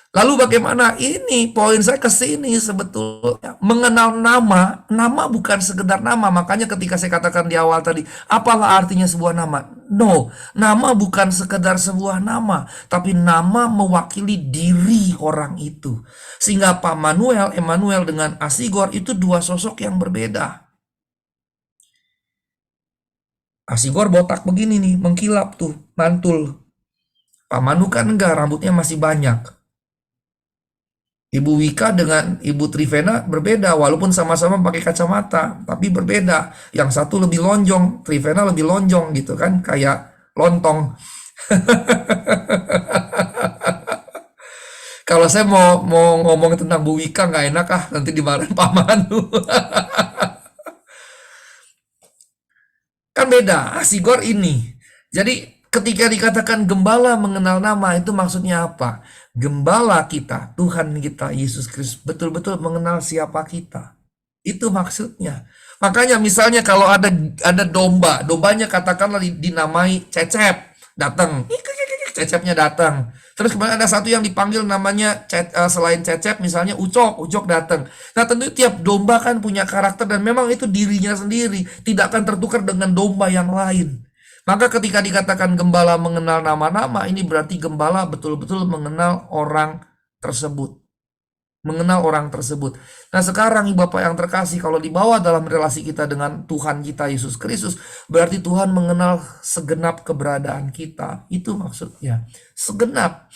lalu bagaimana? Ini poin saya ke sini sebetulnya. Mengenal nama, nama bukan sekedar nama. Makanya ketika saya katakan di awal tadi, apalah artinya sebuah nama? No, nama bukan sekedar sebuah nama, tapi nama mewakili diri orang itu. Sehingga Pak Manuel, Emmanuel dengan Asigor itu 2 sosok yang berbeda. Asigor botak begini nih, mengkilap tuh, mantul. Pak Manu kan enggak, rambutnya masih banyak. Ibu Wika dengan Ibu Trivena berbeda, walaupun sama-sama pakai kacamata, tapi berbeda. Yang satu lebih lonjong, Trivena lebih lonjong gitu kan, kayak lontong. Kalau saya mau ngomong tentang Bu Wika nggak enak nanti dimarahin Pak Manu. Kan beda, Asigor ini. Jadi ketika dikatakan gembala mengenal nama, itu maksudnya apa? Gembala kita, Tuhan kita, Yesus Kristus, betul-betul mengenal siapa kita. Itu maksudnya. Makanya misalnya kalau ada domba, dombanya katakanlah dinamai Cecep, datang. Cecepnya datang. Terus kemudian ada satu yang dipanggil namanya selain Cecep, misalnya Ucok, Ucok datang. Nah tentu tiap domba kan punya karakter dan memang itu dirinya sendiri, tidak akan tertukar dengan domba yang lain. Maka ketika dikatakan gembala mengenal nama-nama, ini berarti gembala betul-betul mengenal orang tersebut. Mengenal orang tersebut. Nah sekarang Ibu Bapak yang terkasih, kalau dibawa dalam relasi kita dengan Tuhan kita Yesus Kristus, berarti Tuhan mengenal segenap keberadaan kita. Itu maksudnya, segenap.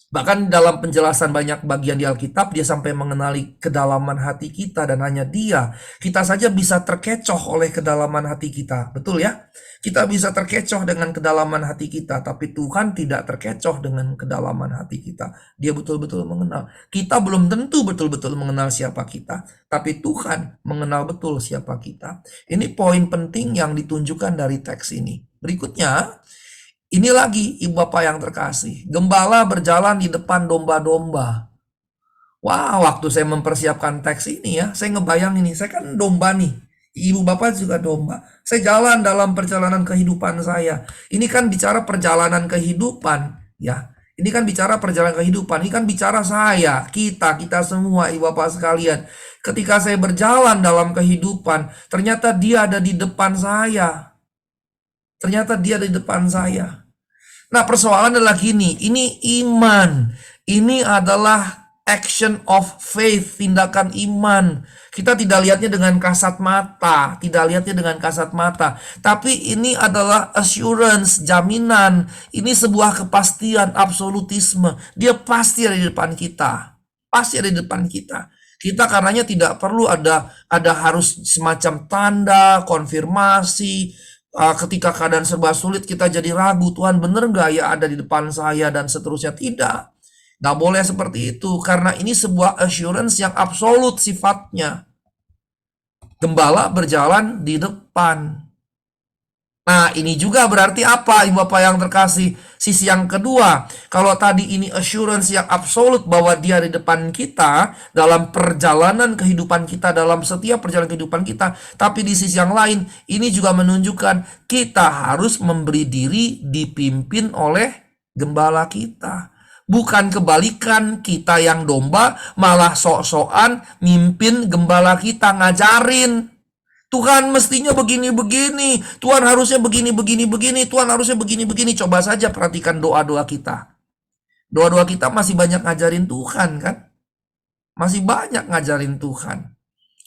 Bahkan dalam penjelasan banyak bagian di Alkitab, dia sampai mengenali kedalaman hati kita, dan hanya dia, kita saja bisa terkecoh oleh kedalaman hati kita. Betul ya? Kita bisa terkecoh dengan kedalaman hati kita, tapi Tuhan tidak terkecoh dengan kedalaman hati kita. Dia betul-betul mengenal. Kita belum tentu betul-betul mengenal siapa kita, tapi Tuhan mengenal betul siapa kita. Ini poin penting yang ditunjukkan dari teks ini. Berikutnya, ini lagi Ibu Bapak yang terkasih. Gembala berjalan di depan domba-domba. Wah, waktu saya mempersiapkan teks ini ya, saya ngebayang ini, saya kan domba nih. Ibu Bapak juga domba. Saya jalan dalam perjalanan kehidupan saya. Ini kan bicara perjalanan kehidupan, ya. Ini kan bicara perjalanan kehidupan. Ini kan bicara saya, kita semua, Ibu Bapak sekalian. Ketika saya berjalan dalam kehidupan, ternyata dia ada di depan saya. Ternyata dia di depan saya. Nah, persoalan adalah gini, ini iman. Ini adalah action of faith, tindakan iman. Kita tidak lihatnya dengan kasat mata, tapi ini adalah assurance, jaminan. Ini sebuah kepastian, absolutisme. Dia pasti ada di depan kita. Pasti ada di depan kita. Kita karenanya tidak perlu ada harus semacam tanda konfirmasi. Ketika keadaan serba sulit kita jadi ragu, Tuhan bener nggak ya ada di depan saya dan seterusnya. Tidak, nggak boleh seperti itu, karena ini sebuah assurance yang absolut sifatnya. Gembala berjalan di depan. Nah, ini juga berarti apa, Ibu Bapak yang terkasih? Sisi yang kedua, kalau tadi ini assurance yang absolut bahwa dia di depan kita dalam perjalanan kehidupan kita, dalam setiap perjalanan kehidupan kita, tapi di sisi yang lain, ini juga menunjukkan kita harus memberi diri dipimpin oleh gembala kita. Bukan kebalikan, kita yang domba malah sok-sokan mimpin gembala kita, ngajarin. Tuhan mestinya begini-begini, Tuhan harusnya begini-begini-begini, Tuhan harusnya begini-begini. Coba saja perhatikan doa-doa kita. Doa-doa kita masih banyak ngajarin Tuhan kan? Masih banyak ngajarin Tuhan.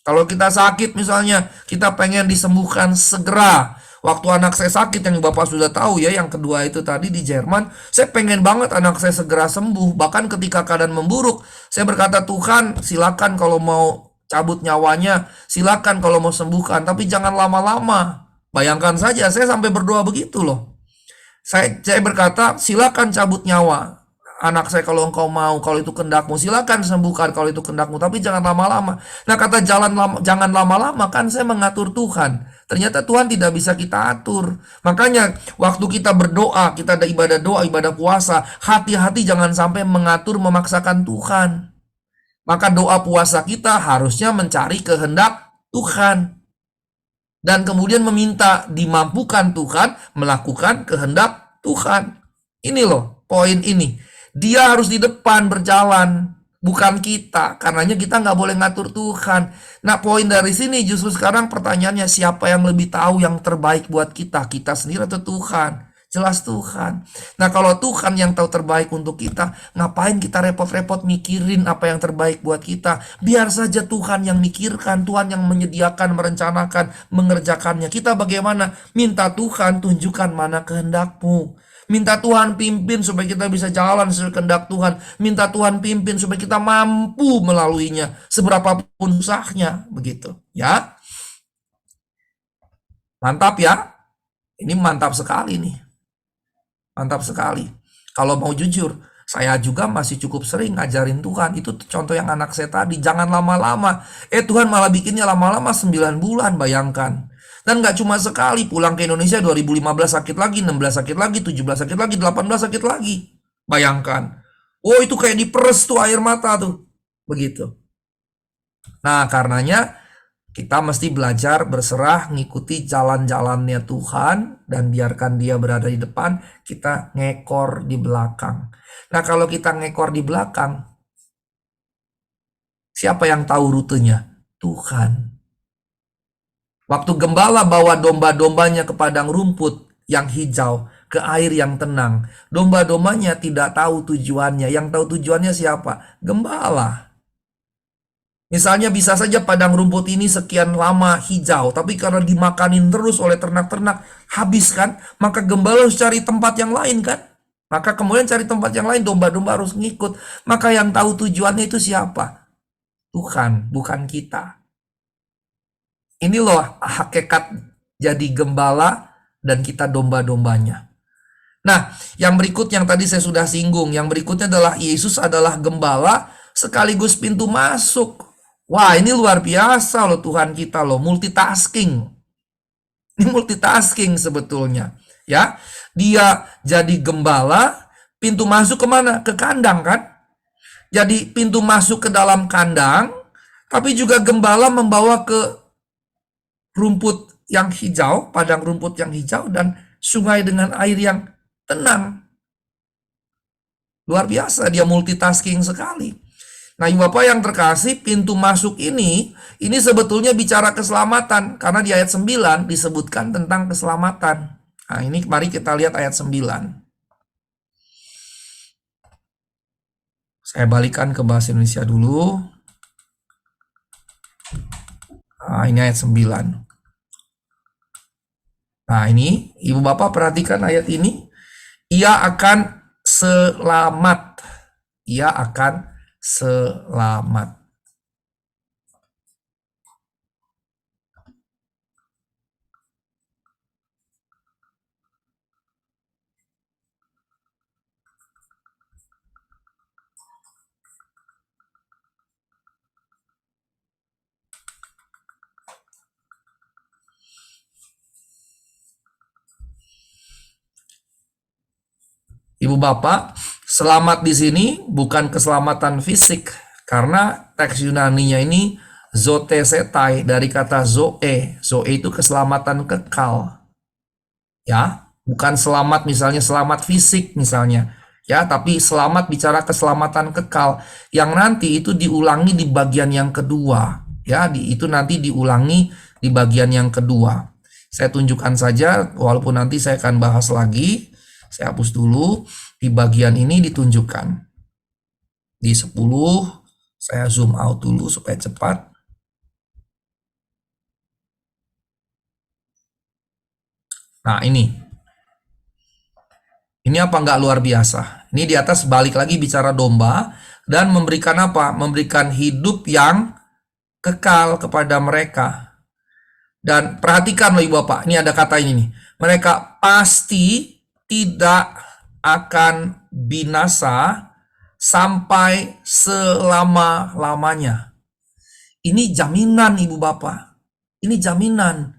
Kalau kita sakit misalnya, kita pengen disembuhkan segera. Waktu anak saya sakit, yang Bapak sudah tahu ya, yang kedua itu tadi di Jerman, saya pengen banget anak saya segera sembuh. Bahkan ketika keadaan memburuk, saya berkata, Tuhan silakan kalau mau cabut nyawanya, silakan kalau mau sembuhkan, tapi jangan lama-lama. Bayangkan saja, saya sampai berdoa begitu loh. Saya berkata, silakan cabut nyawa anak saya kalau engkau mau, kalau itu kehendakmu, silakan sembuhkan kalau itu kehendakmu, tapi jangan lama-lama. Nah, kata jangan lama-lama, kan saya mengatur Tuhan. Ternyata Tuhan tidak bisa kita atur. Makanya waktu kita berdoa, kita ada ibadah doa, ibadah puasa, hati-hati jangan sampai mengatur, memaksakan Tuhan. Maka doa puasa kita harusnya mencari kehendak Tuhan. Dan kemudian meminta dimampukan Tuhan melakukan kehendak Tuhan. Ini loh poin ini. Dia harus di depan berjalan, bukan kita. Karenanya kita nggak boleh ngatur Tuhan. Nah, poin dari sini justru sekarang pertanyaannya, siapa yang lebih tahu yang terbaik buat kita? Kita sendiri atau Tuhan? Jelas Tuhan. Nah, kalau Tuhan yang tahu terbaik untuk kita, ngapain kita repot-repot mikirin apa yang terbaik buat kita? Biar saja Tuhan yang mikirkan, Tuhan yang menyediakan, merencanakan, mengerjakannya. Kita bagaimana? Minta Tuhan tunjukkan mana kehendak-Mu. Minta Tuhan pimpin supaya kita bisa jalan sesuai kehendak Tuhan. Minta Tuhan pimpin supaya kita mampu melaluinya, seberapapun susahnya. Begitu, ya. Mantap ya. Ini mantap sekali nih. Mantap sekali. Kalau mau jujur, saya juga masih cukup sering ngajarin Tuhan. Itu contoh yang anak saya tadi. Jangan lama-lama. Tuhan malah bikinnya lama-lama 9 bulan, bayangkan. Dan nggak cuma sekali. Pulang ke Indonesia 2015 sakit lagi, 16 sakit lagi, 17 sakit lagi, 18 sakit lagi. Bayangkan. Oh, itu kayak diperes tuh air mata tuh. Begitu. Nah, karenanya kita mesti belajar berserah, ngikuti jalan-jalannya Tuhan, dan biarkan dia berada di depan, kita ngekor di belakang. Nah, kalau kita ngekor di belakang, siapa yang tahu rutenya? Tuhan. Waktu gembala bawa domba-dombanya ke padang rumput yang hijau, ke air yang tenang, domba-dombanya tidak tahu tujuannya. Yang tahu tujuannya siapa? Gembala. Misalnya bisa saja padang rumput ini sekian lama hijau, tapi karena dimakanin terus oleh ternak-ternak, habis kan? Maka gembala harus cari tempat yang lain kan? Maka kemudian cari tempat yang lain, domba-domba harus ngikut. Maka yang tahu tujuannya itu siapa? Tuhan, bukan kita. Ini loh hakikat jadi gembala dan kita domba-dombanya. Nah, yang berikut yang tadi saya sudah singgung, yang berikutnya adalah Yesus adalah gembala sekaligus pintu masuk. Wah, ini luar biasa loh Tuhan kita loh, multitasking. Ini multitasking sebetulnya, ya. Dia jadi gembala, pintu masuk kemana? Ke kandang kan? Jadi pintu masuk ke dalam kandang, tapi juga gembala membawa ke rumput yang hijau, padang rumput yang hijau, dan sungai dengan air yang tenang. Luar biasa, dia multitasking sekali. Nah, Ibu Bapak yang terkasih, pintu masuk ini sebetulnya bicara keselamatan. Karena di ayat 9 disebutkan tentang keselamatan. Nah, ini mari kita lihat ayat 9. Saya balikan ke bahasa Indonesia dulu. Nah, ini ayat 9. Nah, ini Ibu Bapak perhatikan ayat ini. Ia akan selamat. Ia akan selamat. Ibu bapak, selamat di sini bukan keselamatan fisik, karena teks Yunaninya ini zotesetai dari kata zoe. Zoe itu keselamatan kekal, ya, bukan selamat misalnya selamat fisik misalnya, ya, tapi selamat bicara keselamatan kekal yang nanti itu diulangi di bagian yang kedua, ya, itu nanti diulangi di bagian yang kedua. Saya tunjukkan saja, walaupun nanti saya akan bahas lagi. Saya hapus dulu. Di bagian ini ditunjukkan. Di 10, saya zoom out dulu supaya cepat. Nah, ini. Ini apa nggak luar biasa? Ini di atas balik lagi bicara domba. Dan memberikan apa? Memberikan hidup yang kekal kepada mereka. Dan perhatikan loh ibu bapak, ini ada kata ini nih. Mereka pasti tidak akan binasa sampai selama-lamanya. Ini jaminan ibu bapak. Ini jaminan.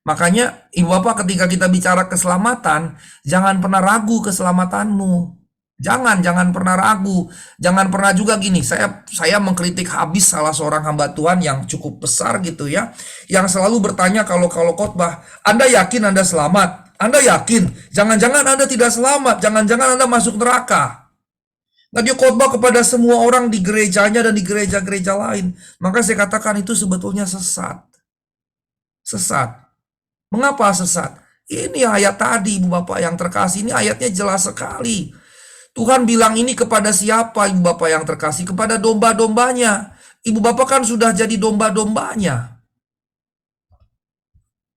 Makanya ibu bapak ketika kita bicara keselamatan, jangan pernah ragu keselamatanmu. Jangan pernah ragu. Jangan pernah juga gini, saya mengkritik habis salah seorang hamba Tuhan yang cukup besar gitu ya, yang selalu bertanya kalau khotbah, Anda yakin Anda selamat? Anda yakin? Jangan-jangan Anda tidak selamat, jangan-jangan Anda masuk neraka. Nah, dia khotbah kepada semua orang di gerejanya dan di gereja-gereja lain. Maka saya katakan itu sebetulnya sesat. Sesat. Mengapa sesat? Ini ayat tadi ibu bapak yang terkasih, ini ayatnya jelas sekali. Tuhan bilang ini kepada siapa ibu bapak yang terkasih? Kepada domba-dombanya. Ibu bapak kan sudah jadi domba-dombanya.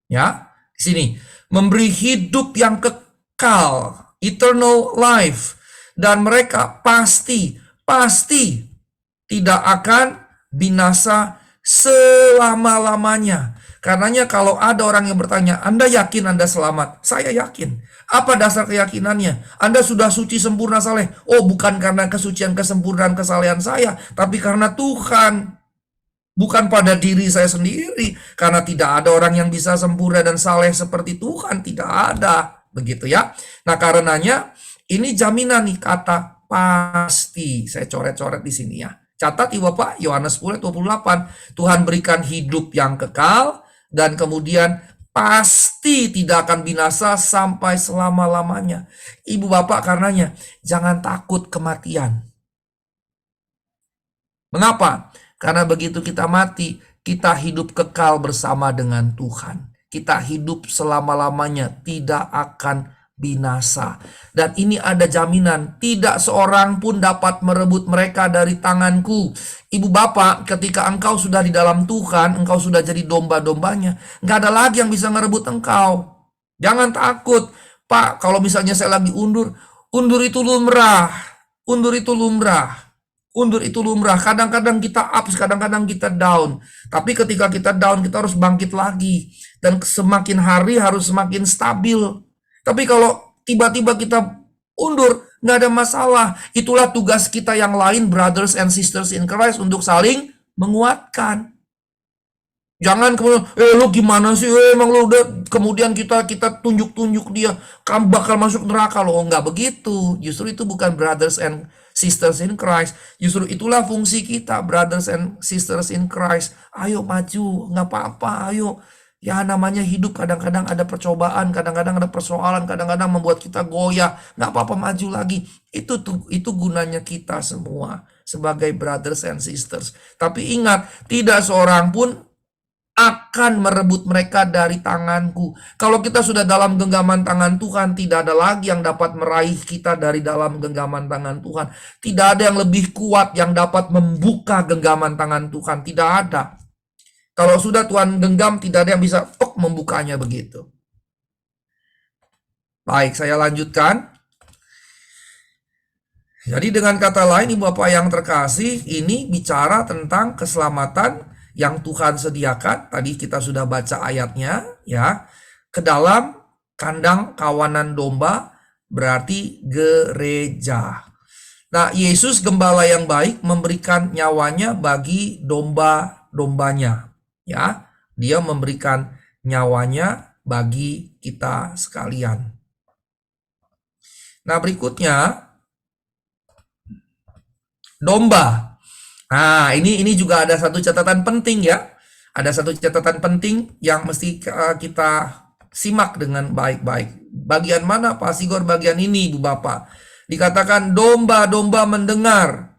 Ya, di sini memberi hidup yang kekal, eternal life, dan mereka pasti tidak akan binasa selama-lamanya. Karenanya kalau ada orang yang bertanya, Anda yakin Anda selamat? Saya yakin. Apa dasar keyakinannya? Anda sudah suci, sempurna, saleh. Oh, bukan karena kesucian, kesempurnaan, kesalehan saya, tapi karena Tuhan. Bukan pada diri saya sendiri, karena tidak ada orang yang bisa sempurna dan saleh seperti Tuhan, tidak ada. Begitu ya. Nah, karenanya ini jaminan nih, kata pasti. Saya coret-coret di sini ya. Catat ibu bapak, Yohanes 10:28. Tuhan berikan hidup yang kekal, dan kemudian pasti tidak akan binasa sampai selama-lamanya. Ibu bapak, karenanya jangan takut kematian. Mengapa? Karena begitu kita mati, kita hidup kekal bersama dengan Tuhan. Kita hidup selama-lamanya, tidak akan binasa. Dan ini ada jaminan, tidak seorang pun dapat merebut mereka dari tanganku. Ibu bapak, ketika engkau sudah di dalam Tuhan, engkau sudah jadi domba-dombanya, nggak ada lagi yang bisa merebut engkau. Jangan takut, Pak, kalau misalnya saya lagi undur itu lumrah. Undur itu lumrah. Undur itu lumrah. Kadang-kadang kita up, kadang-kadang kita down. Tapi ketika kita down, kita harus bangkit lagi. Dan semakin hari harus semakin stabil. Tapi kalau tiba-tiba kita undur, nggak ada masalah. Itulah tugas kita yang lain, brothers and sisters in Christ, untuk saling menguatkan. Jangan kemudian, lu gimana sih, emang lu udah, kemudian kita tunjuk-tunjuk dia, kamu bakal masuk neraka lo. Nggak begitu. Justru itu bukan brothers and sisters in Christ. Justru itulah fungsi kita, brothers and sisters in Christ. Ayo maju, nggak apa-apa, ayo. Ya namanya hidup, kadang-kadang ada percobaan, kadang-kadang ada persoalan, kadang-kadang membuat kita goyah. Nggak apa-apa, maju lagi. Itu gunanya kita semua sebagai brothers and sisters. Tapi ingat, tidak seorang pun akan merebut mereka dari tanganku. Kalau kita sudah dalam genggaman tangan Tuhan, tidak ada lagi yang dapat meraih kita dari dalam genggaman tangan Tuhan. Tidak ada yang lebih kuat yang dapat membuka genggaman tangan Tuhan. Tidak ada. Kalau sudah Tuhan genggam, tidak ada yang bisa membukanya begitu. Baik, saya lanjutkan. Jadi dengan kata lain, ibu bapak yang terkasih, ini bicara tentang keselamatan yang Tuhan sediakan. Tadi kita sudah baca ayatnya, ya, ke dalam kandang kawanan domba, berarti gereja. Nah, Yesus gembala yang baik memberikan nyawanya bagi domba-dombanya. Ya, dia memberikan nyawanya bagi kita sekalian. Nah, berikutnya domba. Nah, ini juga ada satu catatan penting ya. Ada satu catatan penting yang mesti kita simak dengan baik-baik. Bagian mana Pak Sigor? Bagian ini, Ibu Bapak. Dikatakan domba-domba mendengar.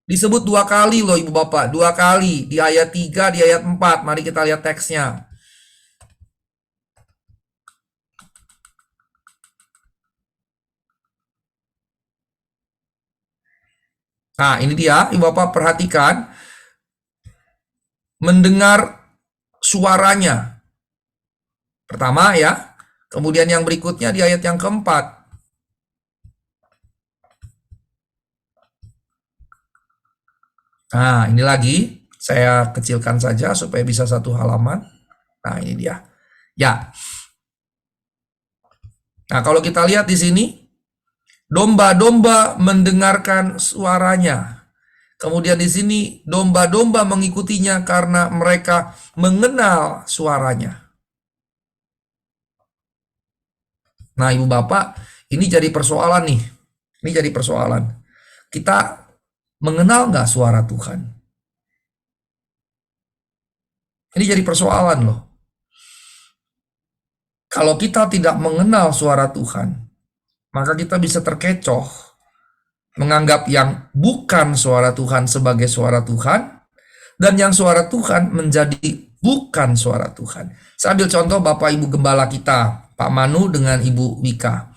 Disebut 2 kali loh Ibu Bapak. 2 kali. Di ayat 3, di ayat 4. Mari kita lihat teksnya. Nah, ini dia, Ibu Bapak perhatikan. Mendengar suaranya. Pertama ya. Kemudian yang berikutnya di ayat yang keempat. Nah, ini lagi. Saya kecilkan saja supaya bisa satu halaman. Nah, ini dia. Ya. Nah, kalau kita lihat di sini, domba-domba mendengarkan suaranya. Kemudian di sini domba-domba mengikutinya karena mereka mengenal suaranya. Nah, Ibu Bapak, ini jadi persoalan nih. Ini jadi persoalan. Kita mengenal nggak suara Tuhan? Ini jadi persoalan loh. Kalau kita tidak mengenal suara Tuhan, maka kita bisa terkecoh menganggap yang bukan suara Tuhan sebagai suara Tuhan, dan yang suara Tuhan menjadi bukan suara Tuhan. Saya ambil contoh Bapak Ibu Gembala kita, Pak Manu dengan Ibu Wika.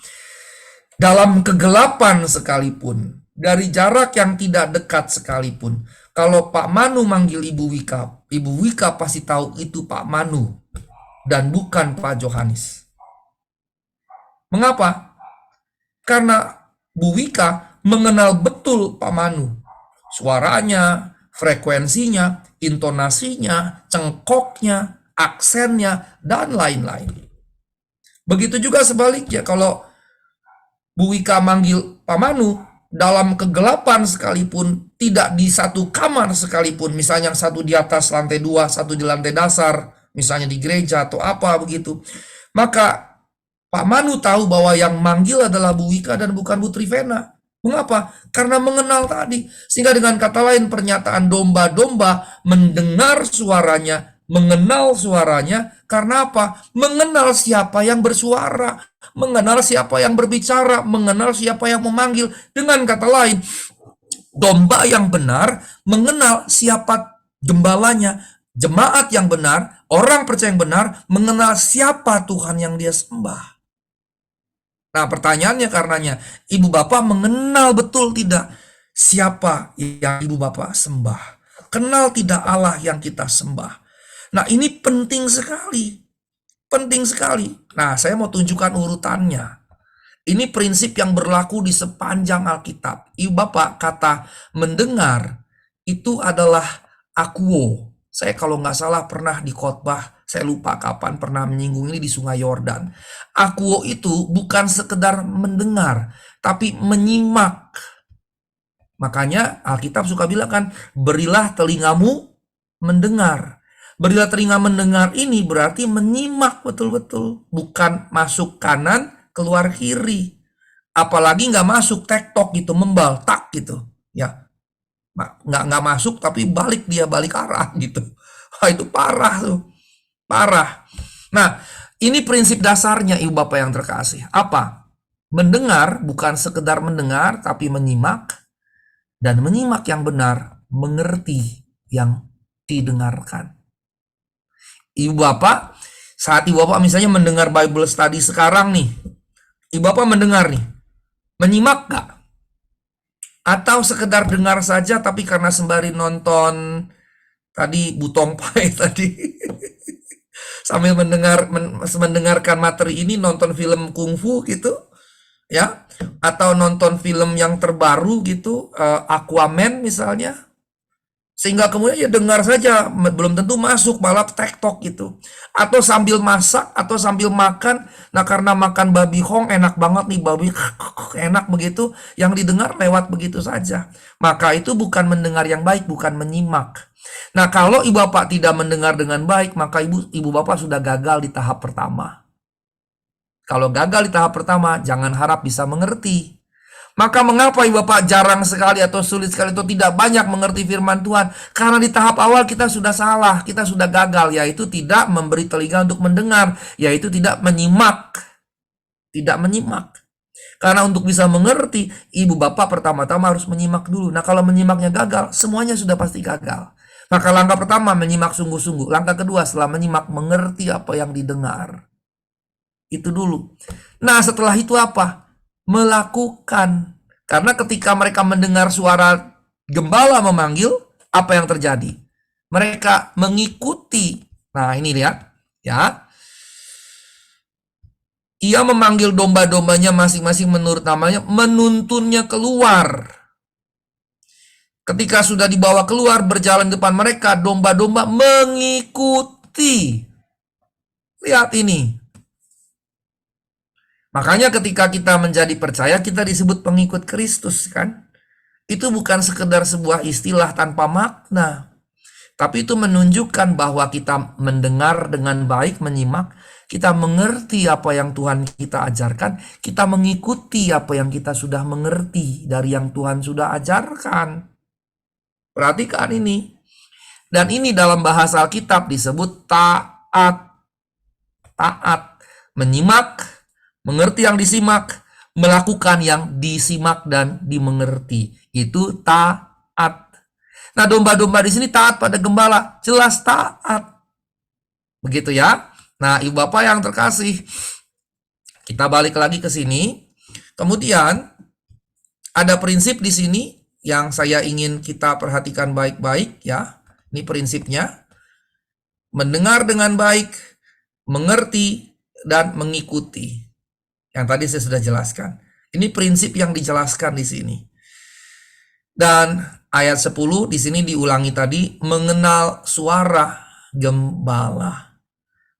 Dalam kegelapan sekalipun, dari jarak yang tidak dekat sekalipun, kalau Pak Manu manggil Ibu Wika pasti tahu itu Pak Manu dan bukan Pak Johanes. Mengapa? Karena Bu Wika mengenal betul Pak Manu. Suaranya, frekuensinya, intonasinya, cengkoknya, aksennya, dan lain-lain. Begitu juga sebaliknya, kalau Bu Wika manggil Pak Manu, dalam kegelapan sekalipun, tidak di satu kamar sekalipun, misalnya yang satu di atas lantai 2, satu di lantai dasar, misalnya di gereja atau apa begitu, maka Pak Manu tahu bahwa yang manggil adalah Bu Wika dan bukan Bu Trivena. Mengapa? Karena mengenal tadi. Sehingga dengan kata lain pernyataan domba-domba mendengar suaranya, mengenal suaranya, karena apa? Mengenal siapa yang bersuara, mengenal siapa yang berbicara, mengenal siapa yang memanggil. Dengan kata lain, domba yang benar mengenal siapa gembalanya, jemaat yang benar, orang percaya yang benar, mengenal siapa Tuhan yang dia sembah. Nah, pertanyaannya karenanya, Ibu Bapak mengenal betul tidak siapa yang Ibu Bapak sembah? Kenal tidak Allah yang kita sembah? Nah, ini penting sekali. Penting sekali. Nah, saya mau tunjukkan urutannya. Ini prinsip yang berlaku di sepanjang Alkitab. Ibu Bapak, kata mendengar itu adalah akuo. Saya kalau nggak salah pernah di khotbah, saya lupa kapan pernah menyinggung ini di Sungai Yordan. Akuo itu bukan sekedar mendengar, tapi menyimak. Makanya Alkitab suka bilang kan, berilah telingamu mendengar. Berilah telinga mendengar ini berarti menyimak betul-betul. Bukan masuk kanan, keluar kiri. Apalagi nggak masuk tektok gitu, membal, tak gitu. Ya, nggak masuk tapi balik arah gitu. Wah, itu parah tuh, parah. Nah, ini prinsip dasarnya Ibu Bapak yang terkasih. Apa? Mendengar bukan sekedar mendengar tapi menyimak, dan menyimak yang benar mengerti yang didengarkan. Ibu Bapak, saat Ibu Bapak misalnya mendengar Bible study sekarang nih, Ibu Bapak mendengar nih, menyimak gak? Atau sekedar dengar saja tapi karena sembari nonton tadi Butong Pai tadi sambil mendengarkan materi ini, nonton film kungfu gitu ya, atau nonton film yang terbaru gitu, Aquaman misalnya, sehingga kemudian ya dengar saja, belum tentu masuk, malah tektok gitu. Atau sambil masak, atau sambil makan. Nah, karena makan babi hong enak banget nih, babi enak begitu, yang didengar lewat begitu saja. Maka itu bukan mendengar yang baik, bukan menyimak. Nah, kalau Ibu Bapak tidak mendengar dengan baik, maka Ibu Bapak sudah gagal di tahap pertama. Kalau gagal di tahap pertama, jangan harap bisa mengerti. Maka mengapa Ibu Bapak jarang sekali atau sulit sekali atau tidak banyak mengerti firman Tuhan? Karena di tahap awal kita sudah salah, kita sudah gagal, yaitu tidak memberi telinga untuk mendengar, yaitu tidak menyimak. Tidak menyimak. Karena untuk bisa mengerti, Ibu Bapak pertama-tama harus menyimak dulu. Nah, kalau menyimaknya gagal, semuanya sudah pasti gagal. Maka langkah pertama, menyimak sungguh-sungguh. Langkah kedua, setelah menyimak, mengerti apa yang didengar. Itu dulu. Nah, setelah itu apa? Melakukan. Karena ketika mereka mendengar suara gembala memanggil, apa yang terjadi? Mereka mengikuti. Nah, ini lihat. Ya. Ia memanggil domba-dombanya masing-masing menurut namanya, menuntunnya keluar. Ketika sudah dibawa keluar, berjalan depan mereka, domba-domba mengikuti. Lihat ini. Makanya ketika kita menjadi percaya, kita disebut pengikut Kristus, kan? Itu bukan sekedar sebuah istilah tanpa makna. Tapi itu menunjukkan bahwa kita mendengar dengan baik, menyimak, kita mengerti apa yang Tuhan kita ajarkan, kita mengikuti apa yang kita sudah mengerti dari yang Tuhan sudah ajarkan. Perhatikan ini. Dan ini dalam bahasa Alkitab disebut taat. Taat. Menyimak, mengerti yang disimak, melakukan yang disimak dan dimengerti. Itu taat. Nah, domba-domba di sini taat pada gembala, jelas taat. Begitu ya. Nah, Ibu Bapak yang terkasih, kita balik lagi ke sini. Kemudian ada prinsip di sini yang saya ingin kita perhatikan baik-baik ya. Ini prinsipnya. Mendengar dengan baik, mengerti dan mengikuti. Yang tadi saya sudah jelaskan. Ini prinsip yang dijelaskan di sini. Dan ayat 10 di sini diulangi tadi, mengenal suara gembala.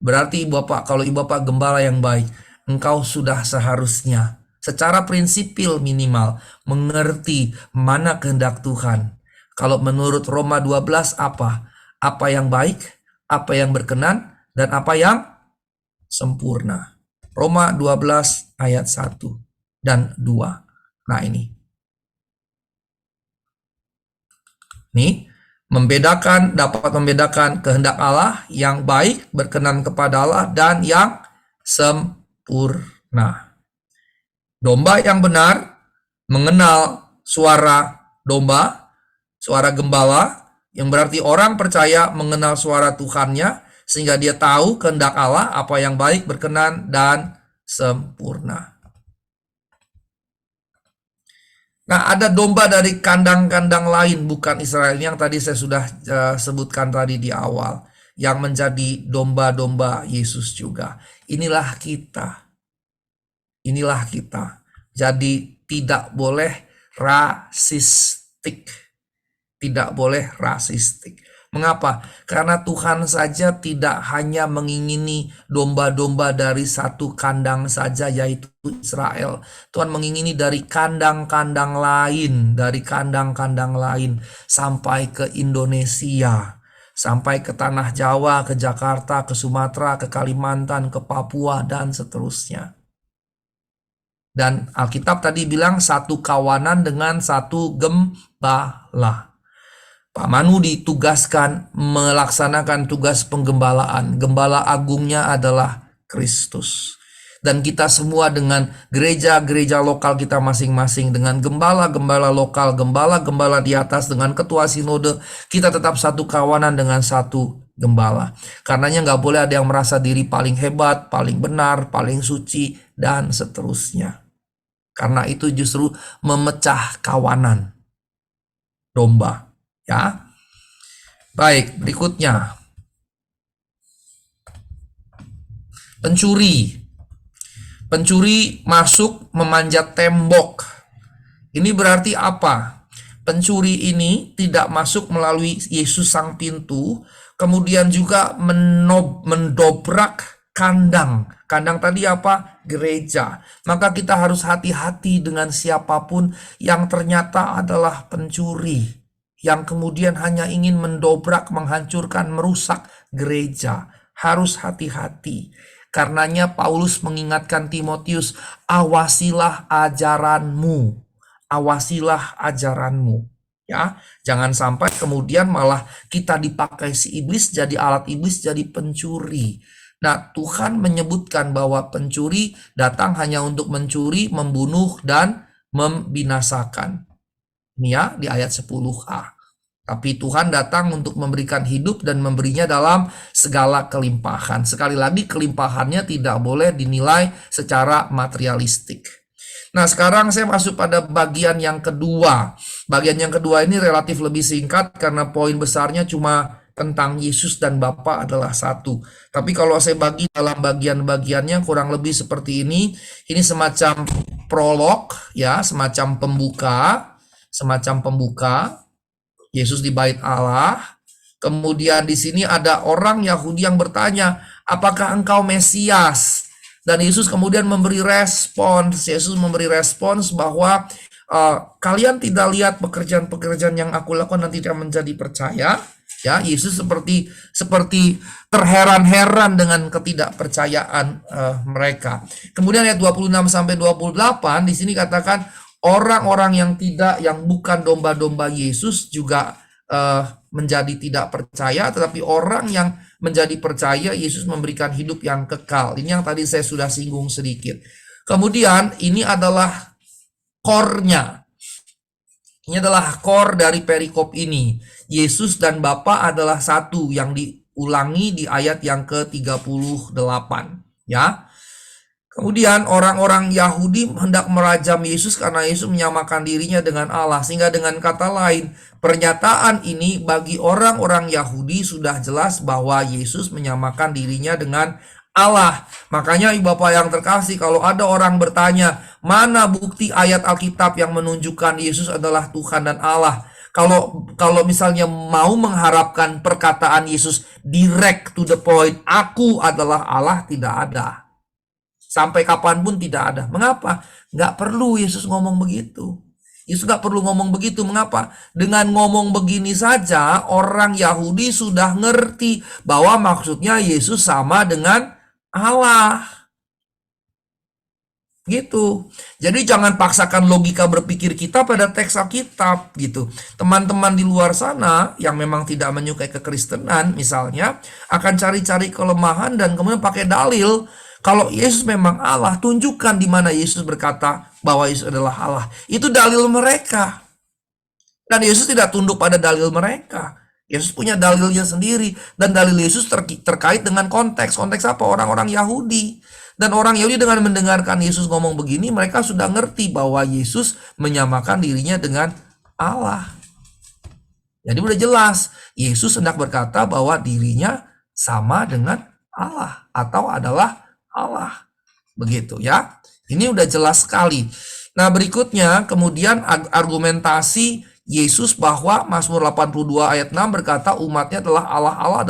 Berarti Ibu Bapak, kalau Ibu Bapak gembala yang baik, engkau sudah seharusnya secara prinsipil minimal mengerti mana kehendak Tuhan. Kalau menurut Roma 12 apa? Apa yang baik, apa yang berkenan, dan apa yang sempurna. Roma 12 ayat 1 dan 2. Nah ini. Nih, dapat membedakan kehendak Allah yang baik, berkenan kepada Allah, dan yang sempurna. Domba yang benar mengenal suara domba, suara gembala, yang berarti orang percaya mengenal suara Tuhannya, sehingga dia tahu kehendak Allah, apa yang baik, berkenan, dan sempurna. Nah, ada domba dari kandang-kandang lain, bukan Israel, yang tadi saya sudah sebutkan tadi di awal, yang menjadi domba-domba Yesus juga. Inilah kita. Inilah kita. Jadi tidak boleh rasistik. Tidak boleh rasistik. Mengapa? Karena Tuhan saja tidak hanya mengingini domba-domba dari satu kandang saja, yaitu Israel. Tuhan mengingini dari kandang-kandang lain, sampai ke Indonesia, sampai ke Tanah Jawa, ke Jakarta, ke Sumatera, ke Kalimantan, ke Papua, dan seterusnya. Dan Alkitab tadi bilang satu kawanan dengan satu gembala. Pak Manu ditugaskan melaksanakan tugas penggembalaan. Gembala agungnya adalah Kristus. Dan kita semua dengan gereja-gereja lokal kita masing-masing, dengan gembala-gembala lokal, gembala-gembala di atas, dengan ketua sinode, kita tetap satu kawanan dengan satu gembala. Karenanya nggak boleh ada yang merasa diri paling hebat, paling benar, paling suci, dan seterusnya. Karena itu justru memecah kawanan domba. Ya, baik, berikutnya pencuri masuk memanjat tembok. Ini berarti apa? Pencuri ini tidak masuk melalui Yesus sang pintu, kemudian juga mendobrak kandang. Kandang tadi apa? Gereja. Maka kita harus hati-hati dengan siapapun yang ternyata adalah pencuri, yang kemudian hanya ingin mendobrak, menghancurkan, merusak gereja. Harus hati-hati. Karenanya Paulus mengingatkan Timotius, awasilah ajaranmu. Awasilah ajaranmu. Ya, jangan sampai kemudian malah kita dipakai si iblis, jadi alat iblis, jadi pencuri. Nah, Tuhan menyebutkan bahwa pencuri datang hanya untuk mencuri, membunuh, dan membinasakan. Ini ya, di ayat 10a. Tapi Tuhan datang untuk memberikan hidup dan memberinya dalam segala kelimpahan. Sekali lagi, kelimpahannya tidak boleh dinilai secara materialistik. Nah, sekarang saya masuk pada bagian yang kedua. Bagian yang kedua ini relatif lebih singkat karena poin besarnya cuma tentang Yesus dan Bapa adalah satu. Tapi kalau saya bagi dalam bagian-bagiannya kurang lebih seperti ini. Ini semacam prolog ya, semacam pembuka Yesus di bait Allah. Kemudian di sini ada orang Yahudi yang bertanya, "Apakah engkau Mesias?" Dan Yesus kemudian memberi respons. Yesus memberi respons bahwa kalian tidak lihat pekerjaan-pekerjaan yang aku lakukan dan tidak menjadi percaya. Ya, Yesus seperti terheran-heran dengan ketidakpercayaan mereka. Kemudian ayat 26 sampai 28 di sini katakan orang-orang yang bukan domba-domba Yesus juga menjadi tidak percaya, tetapi orang yang menjadi percaya Yesus memberikan hidup yang kekal. Ini yang tadi saya sudah singgung sedikit. Kemudian ini adalah core-nya. Ini adalah core dari perikop ini. Yesus dan Bapa adalah satu yang diulangi di ayat yang ke-38. Ya. Kemudian orang-orang Yahudi hendak merajam Yesus karena Yesus menyamakan dirinya dengan Allah. Sehingga dengan kata lain, pernyataan ini bagi orang-orang Yahudi sudah jelas bahwa Yesus menyamakan dirinya dengan Allah. Makanya Ibu Bapak yang terkasih, kalau ada orang bertanya, mana bukti ayat Alkitab yang menunjukkan Yesus adalah Tuhan dan Allah? Kalau misalnya mau mengharapkan perkataan Yesus direct to the point, aku adalah Allah, tidak ada. Sampai kapanpun tidak ada. Mengapa? Nggak perlu Yesus ngomong begitu. Yesus nggak perlu ngomong begitu. Mengapa? Dengan ngomong begini saja, orang Yahudi sudah ngerti bahwa maksudnya Yesus sama dengan Allah. Gitu. Jadi jangan paksakan logika berpikir kita pada teks Alkitab gitu. Teman-teman di luar sana yang memang tidak menyukai kekristenan misalnya akan cari-cari kelemahan dan kemudian pakai dalil. Kalau Yesus memang Allah, tunjukkan di mana Yesus berkata bahwa Yesus adalah Allah. Itu dalil mereka. Dan Yesus tidak tunduk pada dalil mereka. Yesus punya dalilnya sendiri. Dan dalil Yesus terkait dengan konteks. Konteks apa? Orang-orang Yahudi. Dan orang Yahudi dengan mendengarkan Yesus ngomong begini, mereka sudah ngerti bahwa Yesus menyamakan dirinya dengan Allah. Jadi udah jelas. Yesus hendak berkata bahwa dirinya sama dengan Allah. Atau adalah Allah. Begitu ya. Ini udah jelas sekali. Nah, berikutnya kemudian argumentasi Yesus bahwa Mazmur 82 ayat 6 berkata umatnya adalah Allah-Allah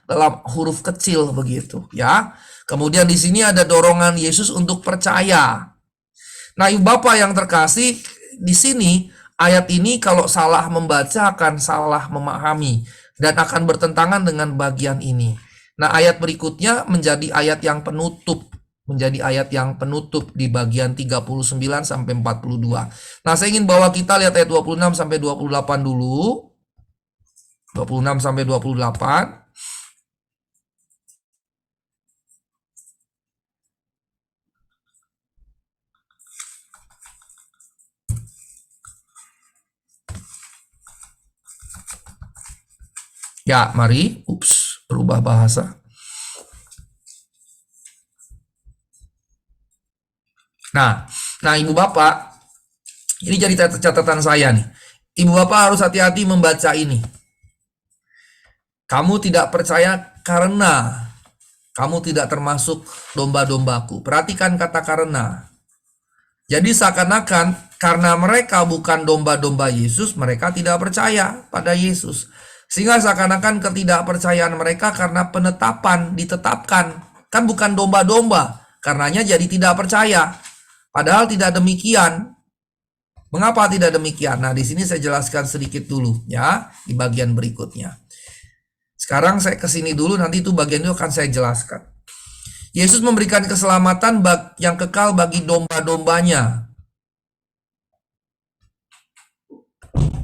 dalam huruf kecil begitu ya. Kemudian di sini ada dorongan Yesus untuk percaya. Nah, Ibu Bapak yang terkasih, di sini ayat ini kalau salah membaca akan salah memahami dan akan bertentangan dengan bagian ini. Nah, ayat berikutnya menjadi ayat yang penutup. Menjadi ayat yang penutup di bagian 39 sampai 42. Nah, saya ingin bawa kita lihat ayat 26 sampai 28 dulu. 26 sampai 28. Ya, mari. Berubah bahasa. Nah, Ibu Bapak, ini jadi catatan saya nih. Ibu Bapak harus hati-hati membaca ini. Kamu tidak percaya karena kamu tidak termasuk domba-dombaku. Perhatikan kata karena. Jadi seakan-akan karena mereka bukan domba-domba Yesus, mereka tidak percaya pada Yesus. Sehingga seakan-akan ketidakpercayaan mereka karena penetapan, ditetapkan. Kan bukan domba-domba, karenanya jadi tidak percaya. Padahal tidak demikian. Mengapa tidak demikian? Nah, di sini saya jelaskan sedikit dulu ya, di bagian berikutnya. Sekarang saya kesini dulu, nanti itu bagian itu akan saya jelaskan. Yesus memberikan keselamatan yang kekal bagi domba-dombanya,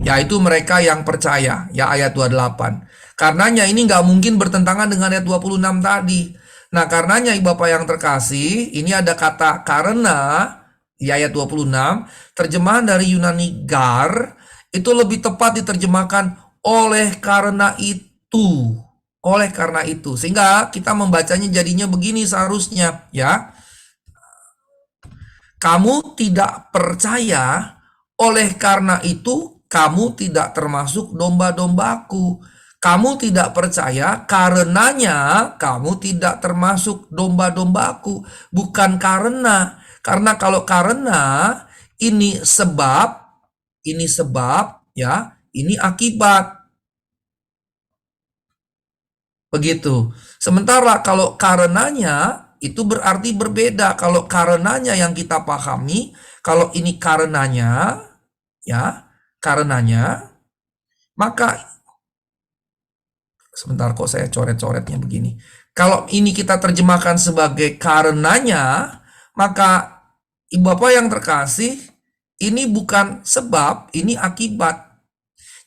yaitu mereka yang percaya, ya ayat 28. Karenanya ini nggak mungkin bertentangan dengan ayat 26 tadi. Nah, karenanya Bapak yang terkasih, ini ada kata karena di ayat 26, terjemahan dari Yunani gar, itu lebih tepat diterjemahkan oleh karena itu. Oleh karena itu. Sehingga kita membacanya jadinya begini seharusnya, ya. Kamu tidak percaya, oleh karena itu kamu tidak termasuk domba-dombaku. Kamu tidak percaya, karenanya kamu tidak termasuk domba-dombaku. Bukan karena. Karena kalau karena, ini sebab, ya, ini akibat. Begitu. Sementara kalau karenanya, itu berarti berbeda. Kalau karenanya yang kita pahami, kalau ini karenanya, ya, karenanya, maka sebentar kok saya coret-coretnya begini. Kalau ini kita terjemahkan sebagai karenanya, maka Ibu Bapak yang terkasih, ini bukan sebab, ini akibat.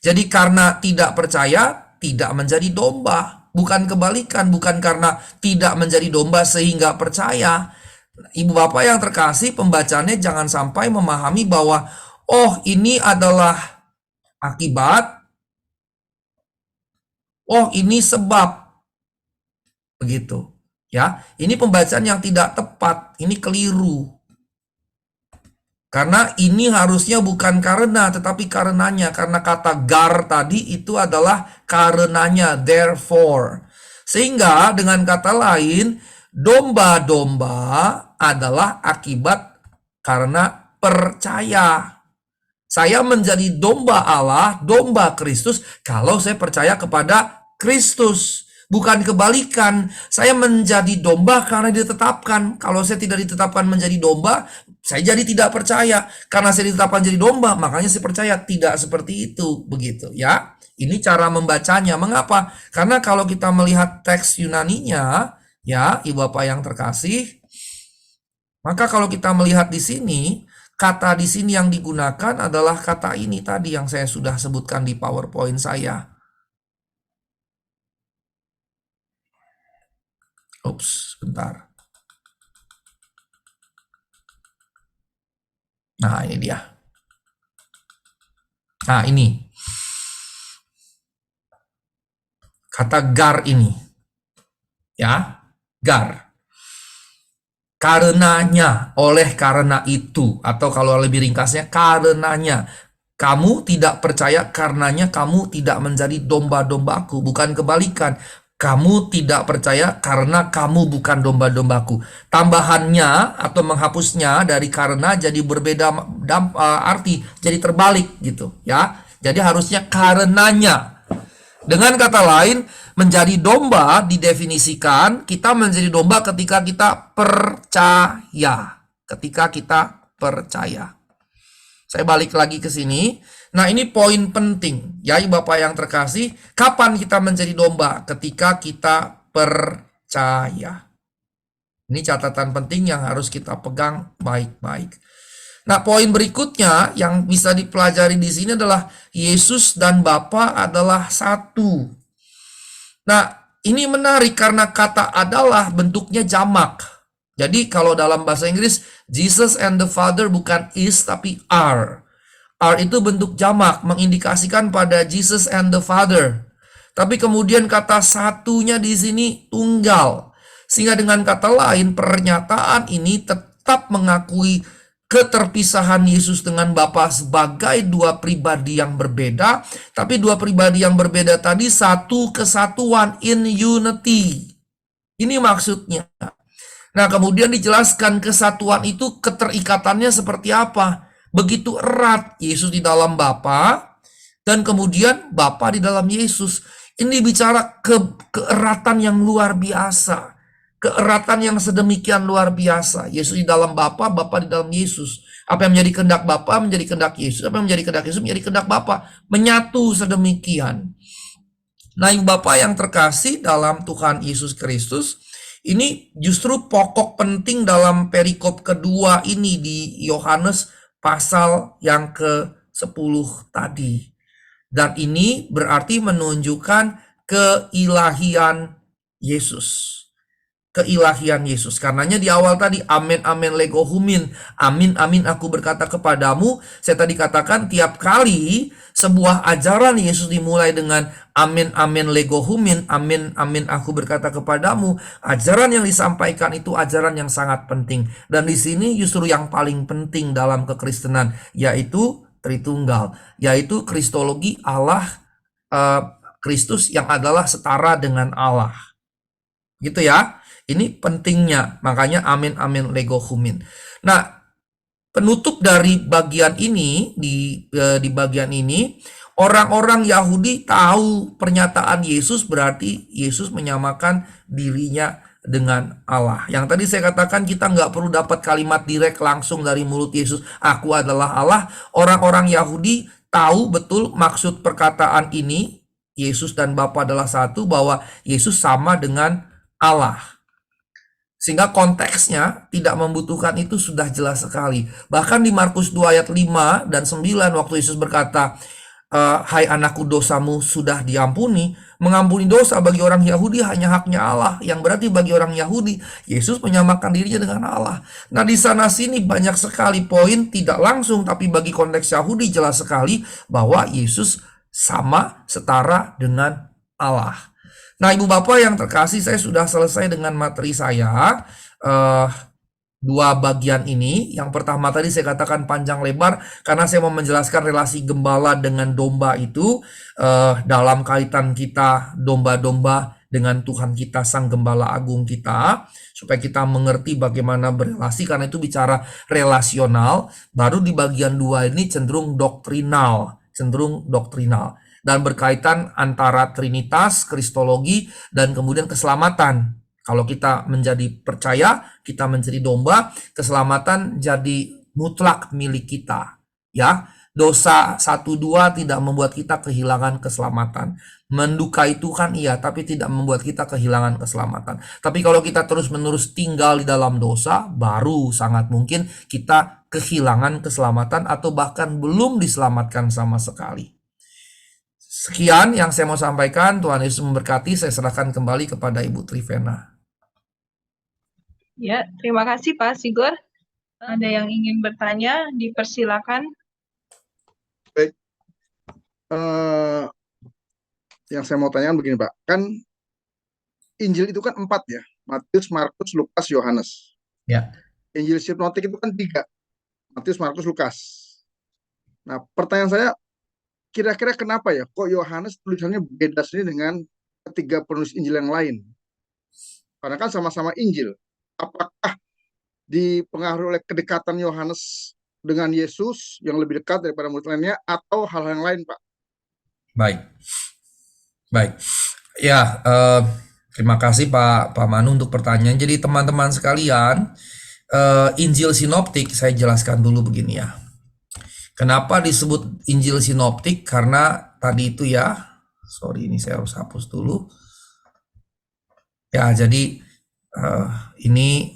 Jadi karena tidak percaya, tidak menjadi domba. Bukan kebalikan, bukan karena tidak menjadi domba sehingga percaya. Ibu Bapak yang terkasih, pembacanya jangan sampai memahami bahwa, oh ini adalah akibat, oh ini sebab. Begitu. Ya, ini pembacaan yang tidak tepat, ini keliru. Karena ini harusnya bukan karena, tetapi karenanya. Karena kata gar tadi itu adalah karenanya, therefore. Sehingga dengan kata lain, domba-domba adalah akibat karena percaya. Saya menjadi domba Allah, domba Kristus, kalau saya percaya kepada Kristus. Bukan kebalikan, saya menjadi domba karena ditetapkan. Kalau saya tidak ditetapkan menjadi domba, saya jadi tidak percaya. Karena saya ditetapkan jadi domba, makanya saya percaya. Tidak seperti itu, begitu ya. Ini cara membacanya. Mengapa? Karena kalau kita melihat teks Yunaninya, ya, Ibu Bapak yang terkasih, maka kalau kita melihat di sini, kata di sini yang digunakan adalah kata ini tadi yang saya sudah sebutkan di PowerPoint saya. Ups, bentar. Nah, ini dia. Nah, ini. Kata gar ini. Ya, gar. Karenanya, oleh karena itu. Atau kalau lebih ringkasnya, karenanya. Kamu tidak percaya karenanya kamu tidak menjadi domba-dombaku. Bukan kebalikan. Kamu tidak percaya karena kamu bukan domba-dombaku. Tambahannya atau menghapusnya dari karena jadi berbeda arti, jadi terbalik gitu ya. Jadi harusnya karenanya. Dengan kata lain, menjadi domba didefinisikan kita menjadi domba ketika kita percaya. Ketika kita percaya. Saya balik lagi ke sini. Nah, ini poin penting, ya Bapak yang terkasih. Kapan kita menjadi domba? Ketika kita percaya. Ini catatan penting yang harus kita pegang baik-baik. Nah, poin berikutnya yang bisa dipelajari di sini adalah Yesus dan Bapa adalah satu. Nah, ini menarik karena kata adalah bentuknya jamak. Jadi kalau dalam bahasa Inggris, Jesus and the Father bukan is tapi are. Are itu bentuk jamak, mengindikasikan pada Jesus and the Father. Tapi kemudian kata satunya di sini tunggal. Sehingga dengan kata lain, pernyataan ini tetap mengakui keterpisahan Yesus dengan Bapa sebagai dua pribadi yang berbeda. Tapi dua pribadi yang berbeda tadi satu kesatuan, in unity. Ini maksudnya. Nah, kemudian dijelaskan kesatuan itu keterikatannya seperti apa. Begitu erat Yesus di dalam Bapa dan kemudian Bapa di dalam Yesus. Ini bicara keeratan yang luar biasa. Keeratan yang sedemikian luar biasa. Yesus di dalam Bapa, Bapa di dalam Yesus. Apa yang menjadi kehendak Bapa menjadi kehendak Yesus. Apa yang menjadi kehendak Yesus menjadi kehendak Bapa. Menyatu sedemikian. Nah, Bapak yang terkasih dalam Tuhan Yesus Kristus, Ini justru pokok penting dalam perikop kedua ini di Yohanes pasal yang ke-10 tadi. Dan ini berarti menunjukkan keilahian Yesus. Keilahian Yesus. Karenanya di awal tadi, amin amin lego humin, amin amin aku berkata kepadamu. Saya tadi katakan tiap kali sebuah ajaran Yesus dimulai dengan amin amin lego humin, amin amin aku berkata kepadamu. Ajaran yang disampaikan itu ajaran yang sangat penting. Dan di sini justru yang paling penting dalam kekristenan, yaitu Tritunggal, yaitu kristologi Allah, Kristus yang adalah setara dengan Allah. Gitu ya. Ini pentingnya, makanya amin amin lego humin. Nah, penutup dari bagian ini di bagian ini, orang-orang Yahudi tahu pernyataan Yesus berarti Yesus menyamakan dirinya dengan Allah. Yang tadi saya katakan kita nggak perlu dapat kalimat direct langsung dari mulut Yesus, aku adalah Allah. Orang-orang Yahudi tahu betul maksud perkataan ini, Yesus dan Bapa adalah satu, bahwa Yesus sama dengan Allah. Sehingga konteksnya tidak membutuhkan itu sudah jelas sekali. Bahkan di Markus 2 ayat 5 dan 9 waktu Yesus berkata, hai anakku dosamu sudah diampuni. Mengampuni dosa bagi orang Yahudi hanya haknya Allah. Yang berarti bagi orang Yahudi, Yesus menyamakan dirinya dengan Allah. Nah di sana sini banyak sekali poin tidak langsung, tapi bagi konteks Yahudi jelas sekali bahwa Yesus sama setara dengan Allah. Nah, Ibu Bapak yang terkasih, saya sudah selesai dengan materi saya. Dua bagian ini. Yang pertama tadi saya katakan panjang lebar karena saya mau menjelaskan relasi gembala dengan domba itu dalam kaitan kita domba-domba dengan Tuhan kita, Sang Gembala Agung kita, supaya kita mengerti bagaimana berelasi, karena itu bicara relasional. Baru di bagian dua ini cenderung doktrinal. Dan berkaitan antara Trinitas, Kristologi, dan kemudian keselamatan. Kalau kita menjadi percaya, kita menjadi domba, keselamatan jadi mutlak milik kita. Ya, dosa 1-2 tidak membuat kita kehilangan keselamatan. Mendukai Tuhan iya, tapi tidak membuat kita kehilangan keselamatan. Tapi kalau kita terus-menerus tinggal di dalam dosa, baru sangat mungkin kita kehilangan keselamatan atau bahkan belum diselamatkan sama sekali. Sekian yang saya mau sampaikan. Tuhan Yesus memberkati. Saya serahkan kembali kepada Ibu Trivena. Ya, terima kasih Pak Sigor. Ada yang ingin bertanya, dipersilakan. Baik. Yang saya mau tanyakan begini Pak, kan Injil itu kan 4 ya, Matius, Markus, Lukas, Yohanes. Ya. Injil sinoptik itu kan 3, Matius, Markus, Lukas. Nah, pertanyaan saya, kira-kira kenapa ya kok Yohanes tulisannya beda sendiri dengan ketiga penulis Injil yang lain? Karena kan sama-sama Injil. Apakah dipengaruhi oleh kedekatan Yohanes dengan Yesus yang lebih dekat daripada murid lainnya, atau hal yang lain, Pak? Baik. Ya, terima kasih Pak Manu untuk pertanyaan. Jadi teman-teman sekalian, Injil sinoptik saya jelaskan dulu begini ya. Kenapa disebut Injil sinoptik? Karena tadi itu ya, sorry ini saya harus hapus dulu. Ya, jadi ini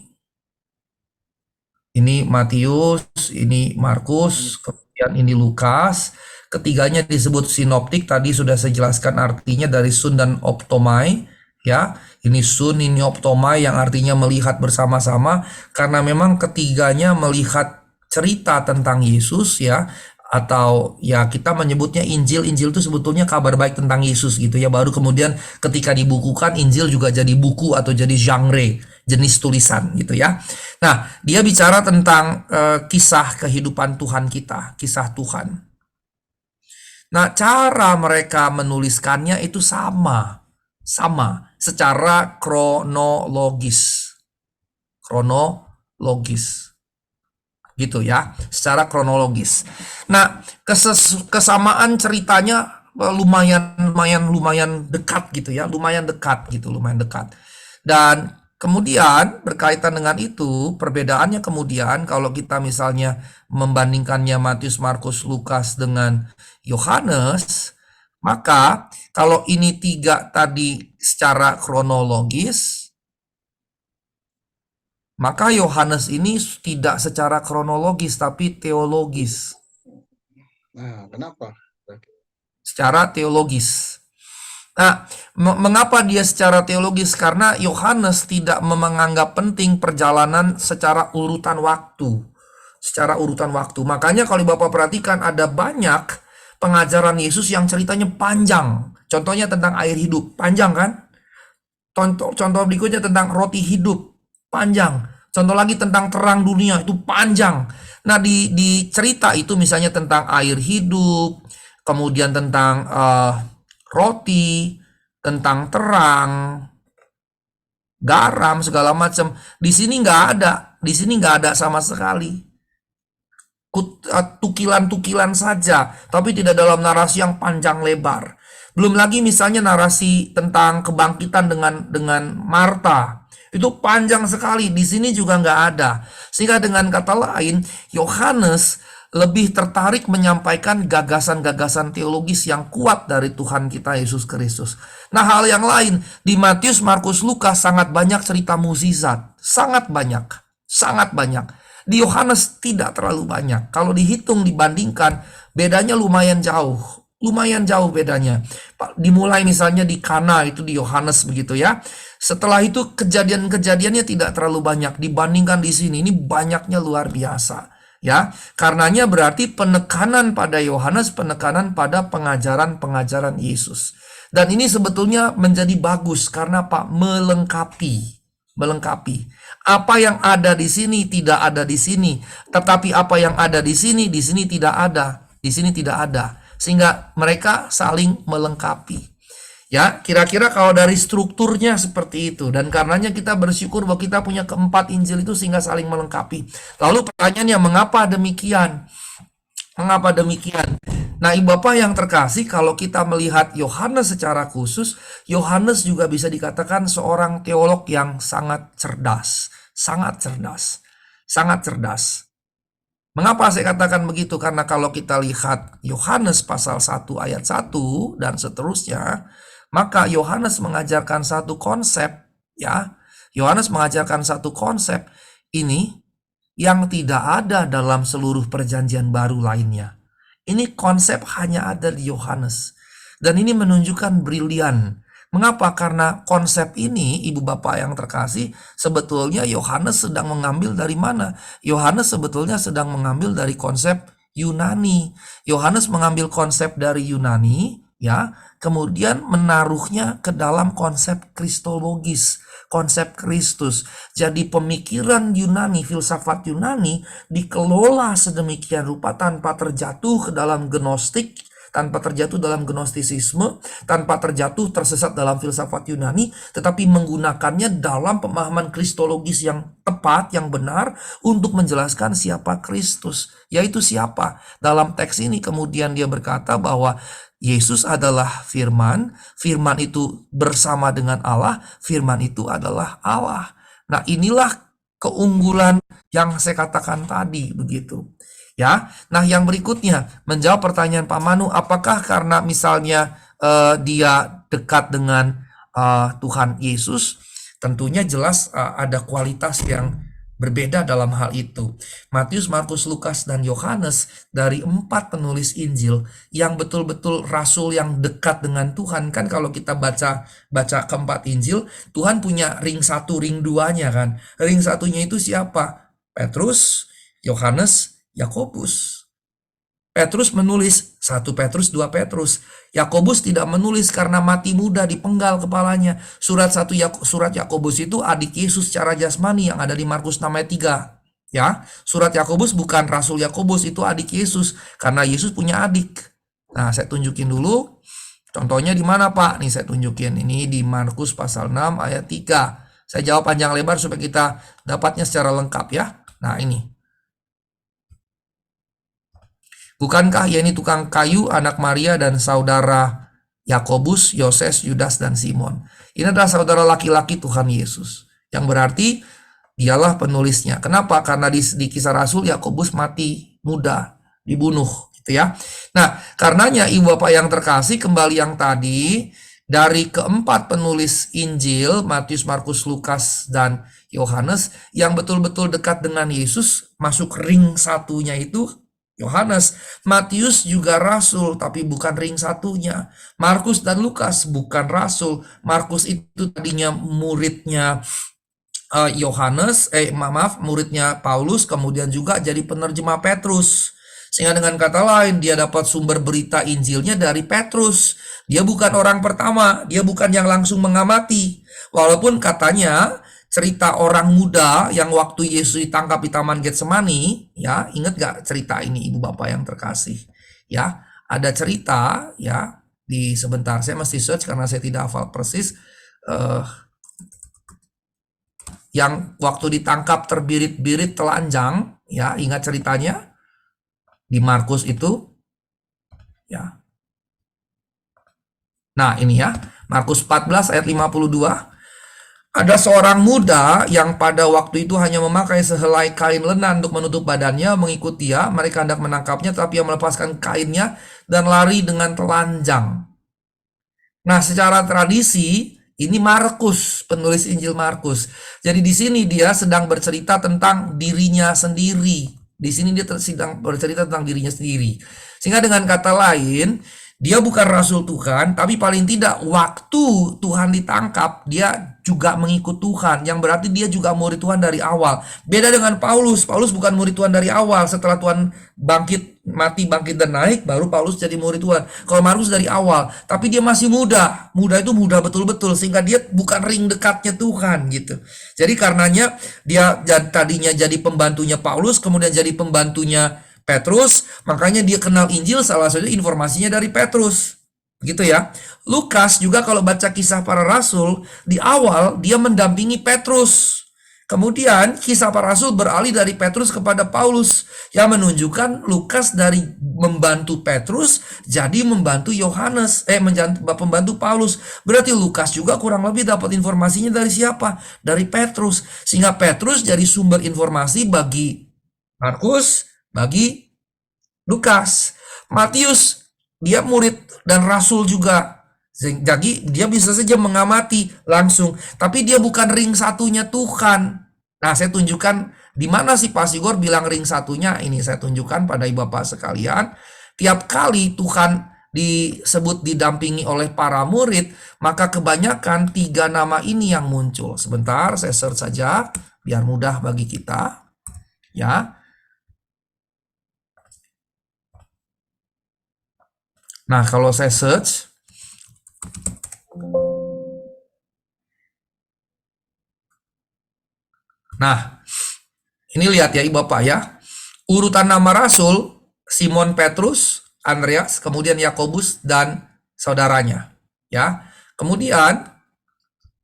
Matius, ini Markus, kemudian ini Lukas. Ketiganya disebut sinoptik. Tadi sudah saya jelaskan artinya dari sun dan optomai. Ya, ini sun, ini optomai yang artinya melihat bersama-sama. Karena memang ketiganya melihat cerita tentang Yesus ya, atau ya kita menyebutnya Injil. Injil itu sebetulnya kabar baik tentang Yesus gitu ya. Baru kemudian ketika dibukukan Injil juga jadi buku atau jadi genre, jenis tulisan gitu ya. Nah, dia bicara tentang kisah kehidupan Tuhan kita, kisah Tuhan. Nah, cara mereka menuliskannya itu sama secara kronologis gitu ya, secara kronologis. Nah, kesamaan ceritanya lumayan dekat gitu ya, lumayan dekat. Dan kemudian berkaitan dengan itu, perbedaannya kemudian kalau kita misalnya membandingkannya Matius, Markus, Lukas dengan Yohanes, maka kalau ini 3 tadi secara kronologis, Maka Yohanes ini tidak secara kronologis tapi teologis. Nah, kenapa? Secara teologis. Nah, mengapa dia secara teologis? Karena Yohanes tidak menganggap penting perjalanan secara urutan waktu. Secara urutan waktu. Makanya kalau Bapak perhatikan ada banyak pengajaran Yesus yang ceritanya panjang. Contohnya tentang air hidup. Panjang kan? Contoh berikutnya tentang roti hidup. Panjang. Contoh lagi tentang terang dunia. Itu panjang. Nah, di cerita itu misalnya tentang air hidup. Kemudian tentang roti, tentang terang, garam, segala macam. Di sini nggak ada. Di sini nggak ada sama sekali. Tukilan-tukilan saja, tapi tidak dalam narasi yang panjang lebar. Belum lagi misalnya narasi tentang kebangkitan dengan Marta. Itu panjang sekali. Di sini juga nggak ada. Sehingga dengan kata lain, Yohanes lebih tertarik menyampaikan gagasan-gagasan teologis yang kuat dari Tuhan kita Yesus Kristus. Nah, hal yang lain, di Matius, Markus, Lukas sangat banyak cerita mukjizat. Sangat banyak. Sangat banyak. Di Yohanes tidak terlalu banyak. Kalau dihitung, dibandingkan, bedanya lumayan jauh. Lumayan jauh bedanya. Dimulai misalnya di Kana, itu di Yohanes begitu ya. Setelah itu kejadian-kejadiannya tidak terlalu banyak. Dibandingkan di sini, ini banyaknya luar biasa. Ya, karenanya berarti penekanan pada Yohanes, penekanan pada pengajaran-pengajaran Yesus. Dan ini sebetulnya menjadi bagus karena Pak melengkapi. Apa yang ada di sini tidak ada di sini, tetapi apa yang ada di sini tidak ada, di sini tidak ada. Sehingga mereka saling melengkapi. Ya, kira-kira kalau dari strukturnya seperti itu. Dan karenanya kita bersyukur bahwa kita punya keempat Injil itu sehingga saling melengkapi. Lalu pertanyaannya, mengapa demikian? Mengapa demikian? Nah, Ibu Bapak yang terkasih, kalau kita melihat Yohanes secara khusus, Yohanes juga bisa dikatakan seorang teolog yang sangat cerdas. Sangat cerdas. Sangat cerdas. Mengapa saya katakan begitu? Karena kalau kita lihat Yohanes pasal 1 ayat 1 dan seterusnya, maka Yohanes mengajarkan satu konsep, ya. Yohanes mengajarkan satu konsep ini yang tidak ada dalam seluruh perjanjian baru lainnya. Ini konsep hanya ada di Yohanes. Dan ini menunjukkan brilian. Mengapa? Karena konsep ini, Ibu Bapak yang terkasih, sebetulnya Yohanes sedang mengambil dari mana? Yohanes sebetulnya sedang mengambil dari konsep Yunani. Yohanes mengambil konsep dari Yunani, ya, kemudian menaruhnya ke dalam konsep kristologis, konsep Kristus. Jadi pemikiran Yunani, filsafat Yunani dikelola sedemikian rupa tanpa terjatuh ke dalam gnostik, tanpa terjatuh dalam gnostisisme, tanpa terjatuh tersesat dalam filsafat Yunani, tetapi menggunakannya dalam pemahaman kristologis yang tepat, yang benar, untuk menjelaskan siapa Kristus, yaitu siapa. Dalam teks ini kemudian dia berkata bahwa Yesus adalah firman, firman itu bersama dengan Allah, firman itu adalah Allah. Nah, inilah keunggulan yang saya katakan tadi, begitu. Ya, nah yang berikutnya menjawab pertanyaan Pak Manu, apakah karena misalnya dia dekat dengan Tuhan Yesus? Tentunya jelas ada kualitas yang berbeda dalam hal itu. Matius, Markus, Lukas, dan Yohanes dari 4 penulis Injil yang betul-betul rasul yang dekat dengan Tuhan. Kan kalau kita baca keempat Injil, Tuhan punya ring 1, ring 2-nya kan. Ring 1-nya itu siapa? Petrus, Yohanes, Yakobus. Petrus menulis 1 Petrus, 2 Petrus. Yakobus tidak menulis karena mati muda, dipenggal kepalanya. Surat Yakobus itu adik Yesus secara jasmani yang ada di Markus 6 ayat 3. Ya, surat Yakobus bukan Rasul Yakobus, itu adik Yesus karena Yesus punya adik. Nah, saya tunjukin dulu. Contohnya di mana, Pak? Nih saya tunjukin. Ini di Markus pasal 6 ayat 3. Saya jawab panjang lebar supaya kita dapatnya secara lengkap ya. Nah, ini. Bukankah ia ini tukang kayu, anak Maria dan saudara Yakobus, Yoses, Yudas, dan Simon? Ini adalah saudara laki-laki Tuhan Yesus. Yang berarti dialah penulisnya. Kenapa? Karena di kisah Rasul Yakobus mati muda, dibunuh gitu ya. Nah, karenanya Ibu Bapak yang terkasih, kembali yang tadi, Dari keempat penulis Injil, Matius, Markus, Lukas, dan Yohanes, yang betul-betul dekat dengan Yesus, masuk ring satunya itu Yohanes. Matius juga rasul, tapi bukan ring satunya. Markus dan Lukas bukan rasul. Markus itu tadinya muridnya Yohanes, maaf, muridnya Paulus, kemudian juga jadi penerjemah Petrus. Sehingga dengan kata lain, dia dapat sumber berita Injilnya dari Petrus. Dia bukan orang pertama, dia bukan yang langsung mengamati. Walaupun katanya cerita orang muda yang waktu Yesus ditangkap di Taman Getsemani, ya, ingat gak cerita ini Ibu Bapak yang terkasih? Ya, ada cerita, ya, di sebentar saya mesti search karena saya tidak hafal persis. Yang waktu ditangkap terbirit-birit telanjang, ya, ingat ceritanya di Markus itu, ya. Nah, ini ya, Markus 14 ayat 52. Ada seorang muda yang pada waktu itu hanya memakai sehelai kain lenan untuk menutup badannya, mengikuti dia. Mereka hendak menangkapnya, tapi ia melepaskan kainnya dan lari dengan telanjang. Nah, secara tradisi, ini Markus, penulis Injil Markus. Jadi di sini dia sedang bercerita tentang dirinya sendiri. Di sini dia sedang bercerita tentang dirinya sendiri. Sehingga dengan kata lain, dia bukan rasul Tuhan, tapi paling tidak waktu Tuhan ditangkap, dia juga mengikut Tuhan. Yang berarti dia juga murid Tuhan dari awal. Beda dengan Paulus. Paulus bukan murid Tuhan dari awal. Setelah Tuhan bangkit, mati, bangkit, dan naik, baru Paulus jadi murid Tuhan. Kalau Markus dari awal. Tapi dia masih muda. Muda itu muda betul-betul. Sehingga dia bukan ring dekatnya Tuhan gitu. Jadi karenanya dia tadinya jadi pembantunya Paulus, kemudian jadi pembantunya Petrus, makanya dia kenal Injil salah satu informasinya dari Petrus. Gitu ya. Lukas juga kalau baca kisah para rasul, di awal dia mendampingi Petrus. Kemudian kisah para rasul beralih dari Petrus kepada Paulus, yang menunjukkan Lukas dari membantu Petrus jadi membantu Yohanes, membantu Paulus. Berarti Lukas juga kurang lebih dapat informasinya dari siapa? Dari Petrus. Sehingga Petrus jadi sumber informasi bagi Markus, bagi Lukas. Matius, dia murid dan rasul juga. Jadi dia bisa saja mengamati langsung. Tapi dia bukan ring satunya Tuhan. Nah, saya tunjukkan di mana sih Pak Sigor bilang ring satunya. Ini saya tunjukkan pada ibu bapak sekalian. Tiap kali Tuhan disebut didampingi oleh para murid, maka kebanyakan 3 nama ini yang muncul. Sebentar, saya search saja biar mudah bagi kita. Ya. Nah, kalau saya search, nah, ini lihat ya Ibu Bapak ya. Urutan nama rasul, Simon Petrus, Andreas, kemudian Yakobus, dan saudaranya. Ya. Kemudian,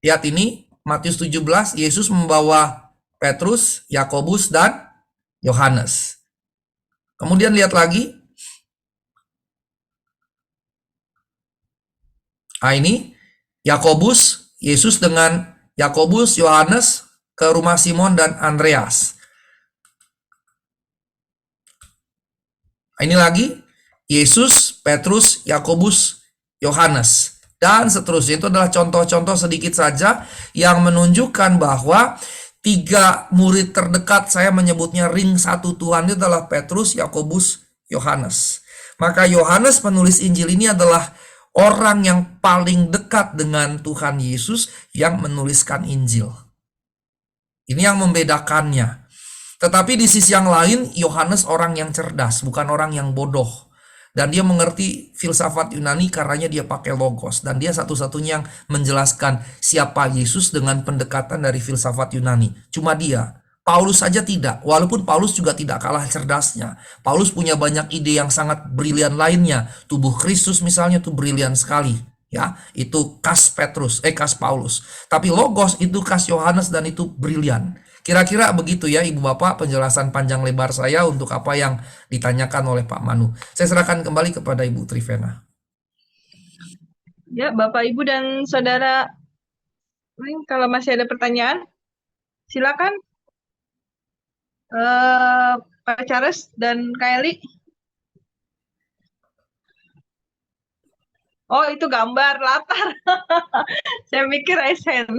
lihat ini, Matius 17, Yesus membawa Petrus, Yakobus, dan Yohanes. Kemudian lihat lagi, nah ini Yakobus, Yesus dengan Yakobus, Yohanes ke rumah Simon dan Andreas. Nah, ini lagi Yesus, Petrus, Yakobus, Yohanes, dan seterusnya. Itu adalah contoh-contoh sedikit saja yang menunjukkan bahwa 3 murid terdekat, saya menyebutnya ring satu Tuhan, itu adalah Petrus, Yakobus, Yohanes. Maka Yohanes penulis Injil ini adalah orang yang paling dekat dengan Tuhan Yesus yang menuliskan Injil. Ini yang membedakannya. Tetapi di sisi yang lain, Yohanes orang yang cerdas, bukan orang yang bodoh. Dan dia mengerti filsafat Yunani karenanya dia pakai logos. Dan dia satu-satunya yang menjelaskan siapa Yesus dengan pendekatan dari filsafat Yunani. Cuma dia. Paulus saja tidak, walaupun Paulus juga tidak kalah cerdasnya. Paulus punya banyak ide yang sangat brilian lainnya. Tubuh Kristus misalnya itu brilian sekali, ya. Itu khas khas Paulus. Tapi logos itu khas Yohanes dan itu brilian. Kira-kira begitu ya Ibu Bapak penjelasan panjang lebar saya untuk apa yang ditanyakan oleh Pak Manu. Saya serahkan kembali kepada Ibu Trivena. Ya, Bapak, Ibu, dan Saudara, kalau masih ada pertanyaan, silakan. Pak Charles dan Kak Eli. Oh, itu gambar latar. Saya mikir esen.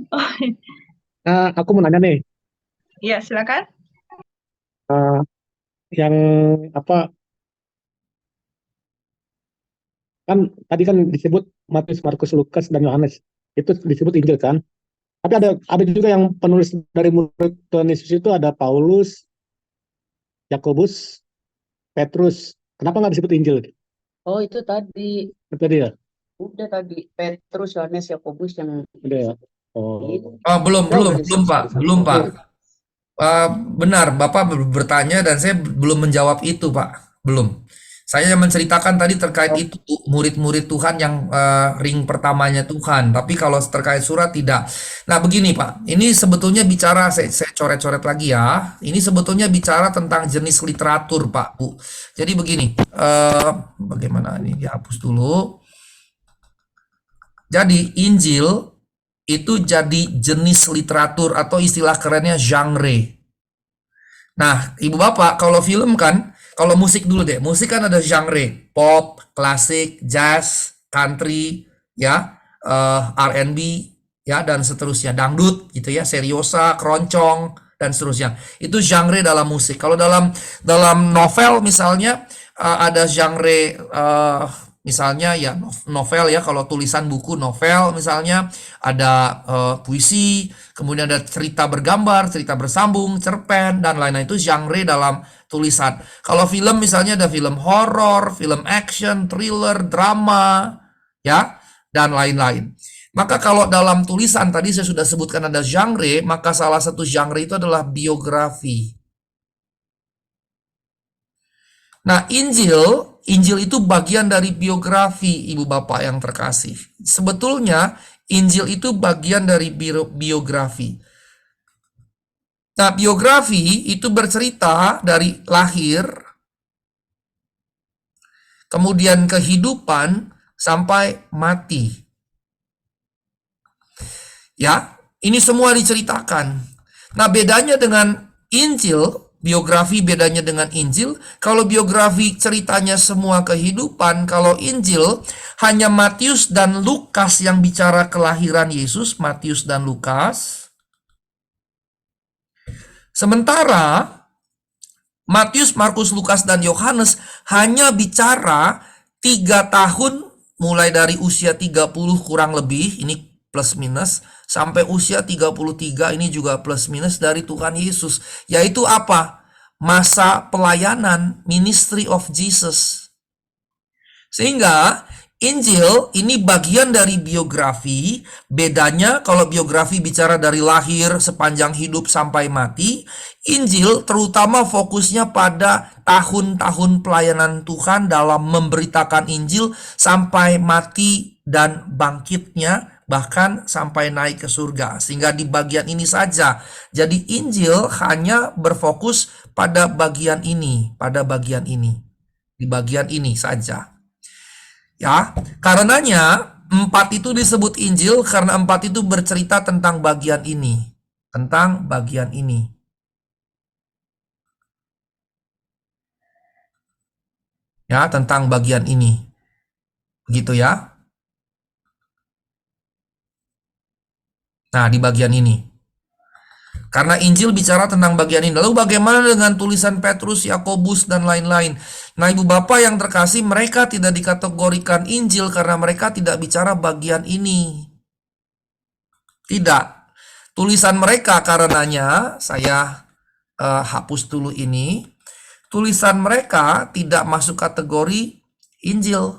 Oh, Aku mau nanya nih, iya, silakan. eh, yang apa kan tadi kan disebut Matius, Markus, Lukas, dan Yohanes itu disebut Injil kan? Tapi ada juga yang penulis dari murid Tuhan Yesus itu ada Paulus, Yakobus, Petrus. Kenapa nggak disebut Injil? Oh, itu tadi. Itu dia. Udah tadi. Petrus, Yohanes, Yakobus yang Udah ya. Oh. itu. Belum, Ya, udah Pak. disebut. Belum, Pak. Benar, Bapak bertanya dan saya belum menjawab itu, Pak. Belum. Saya menceritakan tadi terkait itu murid-murid Tuhan yang ring pertamanya Tuhan. Tapi kalau terkait surat tidak. Nah, begini, Pak. Ini sebetulnya bicara, saya coret-coret lagi ya. Ini sebetulnya bicara tentang jenis literatur, Pak, Bu. Jadi begini, bagaimana ini dihapus dulu. Jadi Injil itu jadi jenis literatur atau istilah kerennya genre. Nah, Ibu Bapak, kalau film kan, kalau musik dulu deh. Musik kan ada genre, pop, klasik, jazz, country, ya, R&B, ya, dan seterusnya. Dangdut, gitu ya, seriosa, keroncong, dan seterusnya. Itu genre dalam musik. Kalau dalam novel misalnya ada genre misalnya ya novel ya, kalau tulisan buku novel misalnya ada puisi, kemudian ada cerita bergambar, cerita bersambung, cerpen dan lain-lain, itu genre dalam tulisan. Kalau film misalnya ada film horor, film action, thriller, drama ya dan lain-lain. Maka kalau dalam tulisan tadi saya sudah sebutkan ada genre, maka salah satu genre itu adalah biografi. Nah, Injil itu bagian dari biografi, Ibu Bapak yang terkasih. Sebetulnya Injil itu bagian dari biografi. Nah, biografi itu bercerita dari lahir, kemudian kehidupan sampai mati. Ya, ini semua diceritakan. Nah, bedanya dengan Injil, biografi bedanya dengan Injil, kalau biografi ceritanya semua kehidupan, kalau Injil hanya Matius dan Lukas yang bicara kelahiran Yesus, Matius dan Lukas. Sementara Matius, Markus, Lukas, dan Yohanes hanya bicara 3 tahun mulai dari usia 30 kurang lebih, ini plus minus, sampai usia 33 ini juga plus minus dari Tuhan Yesus. Yaitu apa? Masa pelayanan, ministry of Jesus. Sehingga Injil ini bagian dari biografi. Bedanya kalau biografi bicara dari lahir sepanjang hidup sampai mati, Injil terutama fokusnya pada tahun-tahun pelayanan Tuhan dalam memberitakan Injil sampai mati dan bangkitnya, bahkan sampai naik ke surga. Sehingga di bagian ini saja. Jadi Injil hanya berfokus pada bagian ini, di bagian ini saja. Ya, karenanya 4 itu disebut Injil karena 4 itu bercerita tentang bagian ini. Tentang bagian ini. Ya, tentang bagian ini. Begitu ya. Nah, di bagian ini. Karena Injil bicara tentang bagian ini. Lalu bagaimana dengan tulisan Petrus, Yakobus, dan lain-lain? Nah, Ibu Bapak yang terkasih, mereka tidak dikategorikan Injil karena mereka tidak bicara bagian ini. Tidak. Tulisan mereka karenanya, saya hapus dulu ini. Tulisan mereka tidak masuk kategori Injil.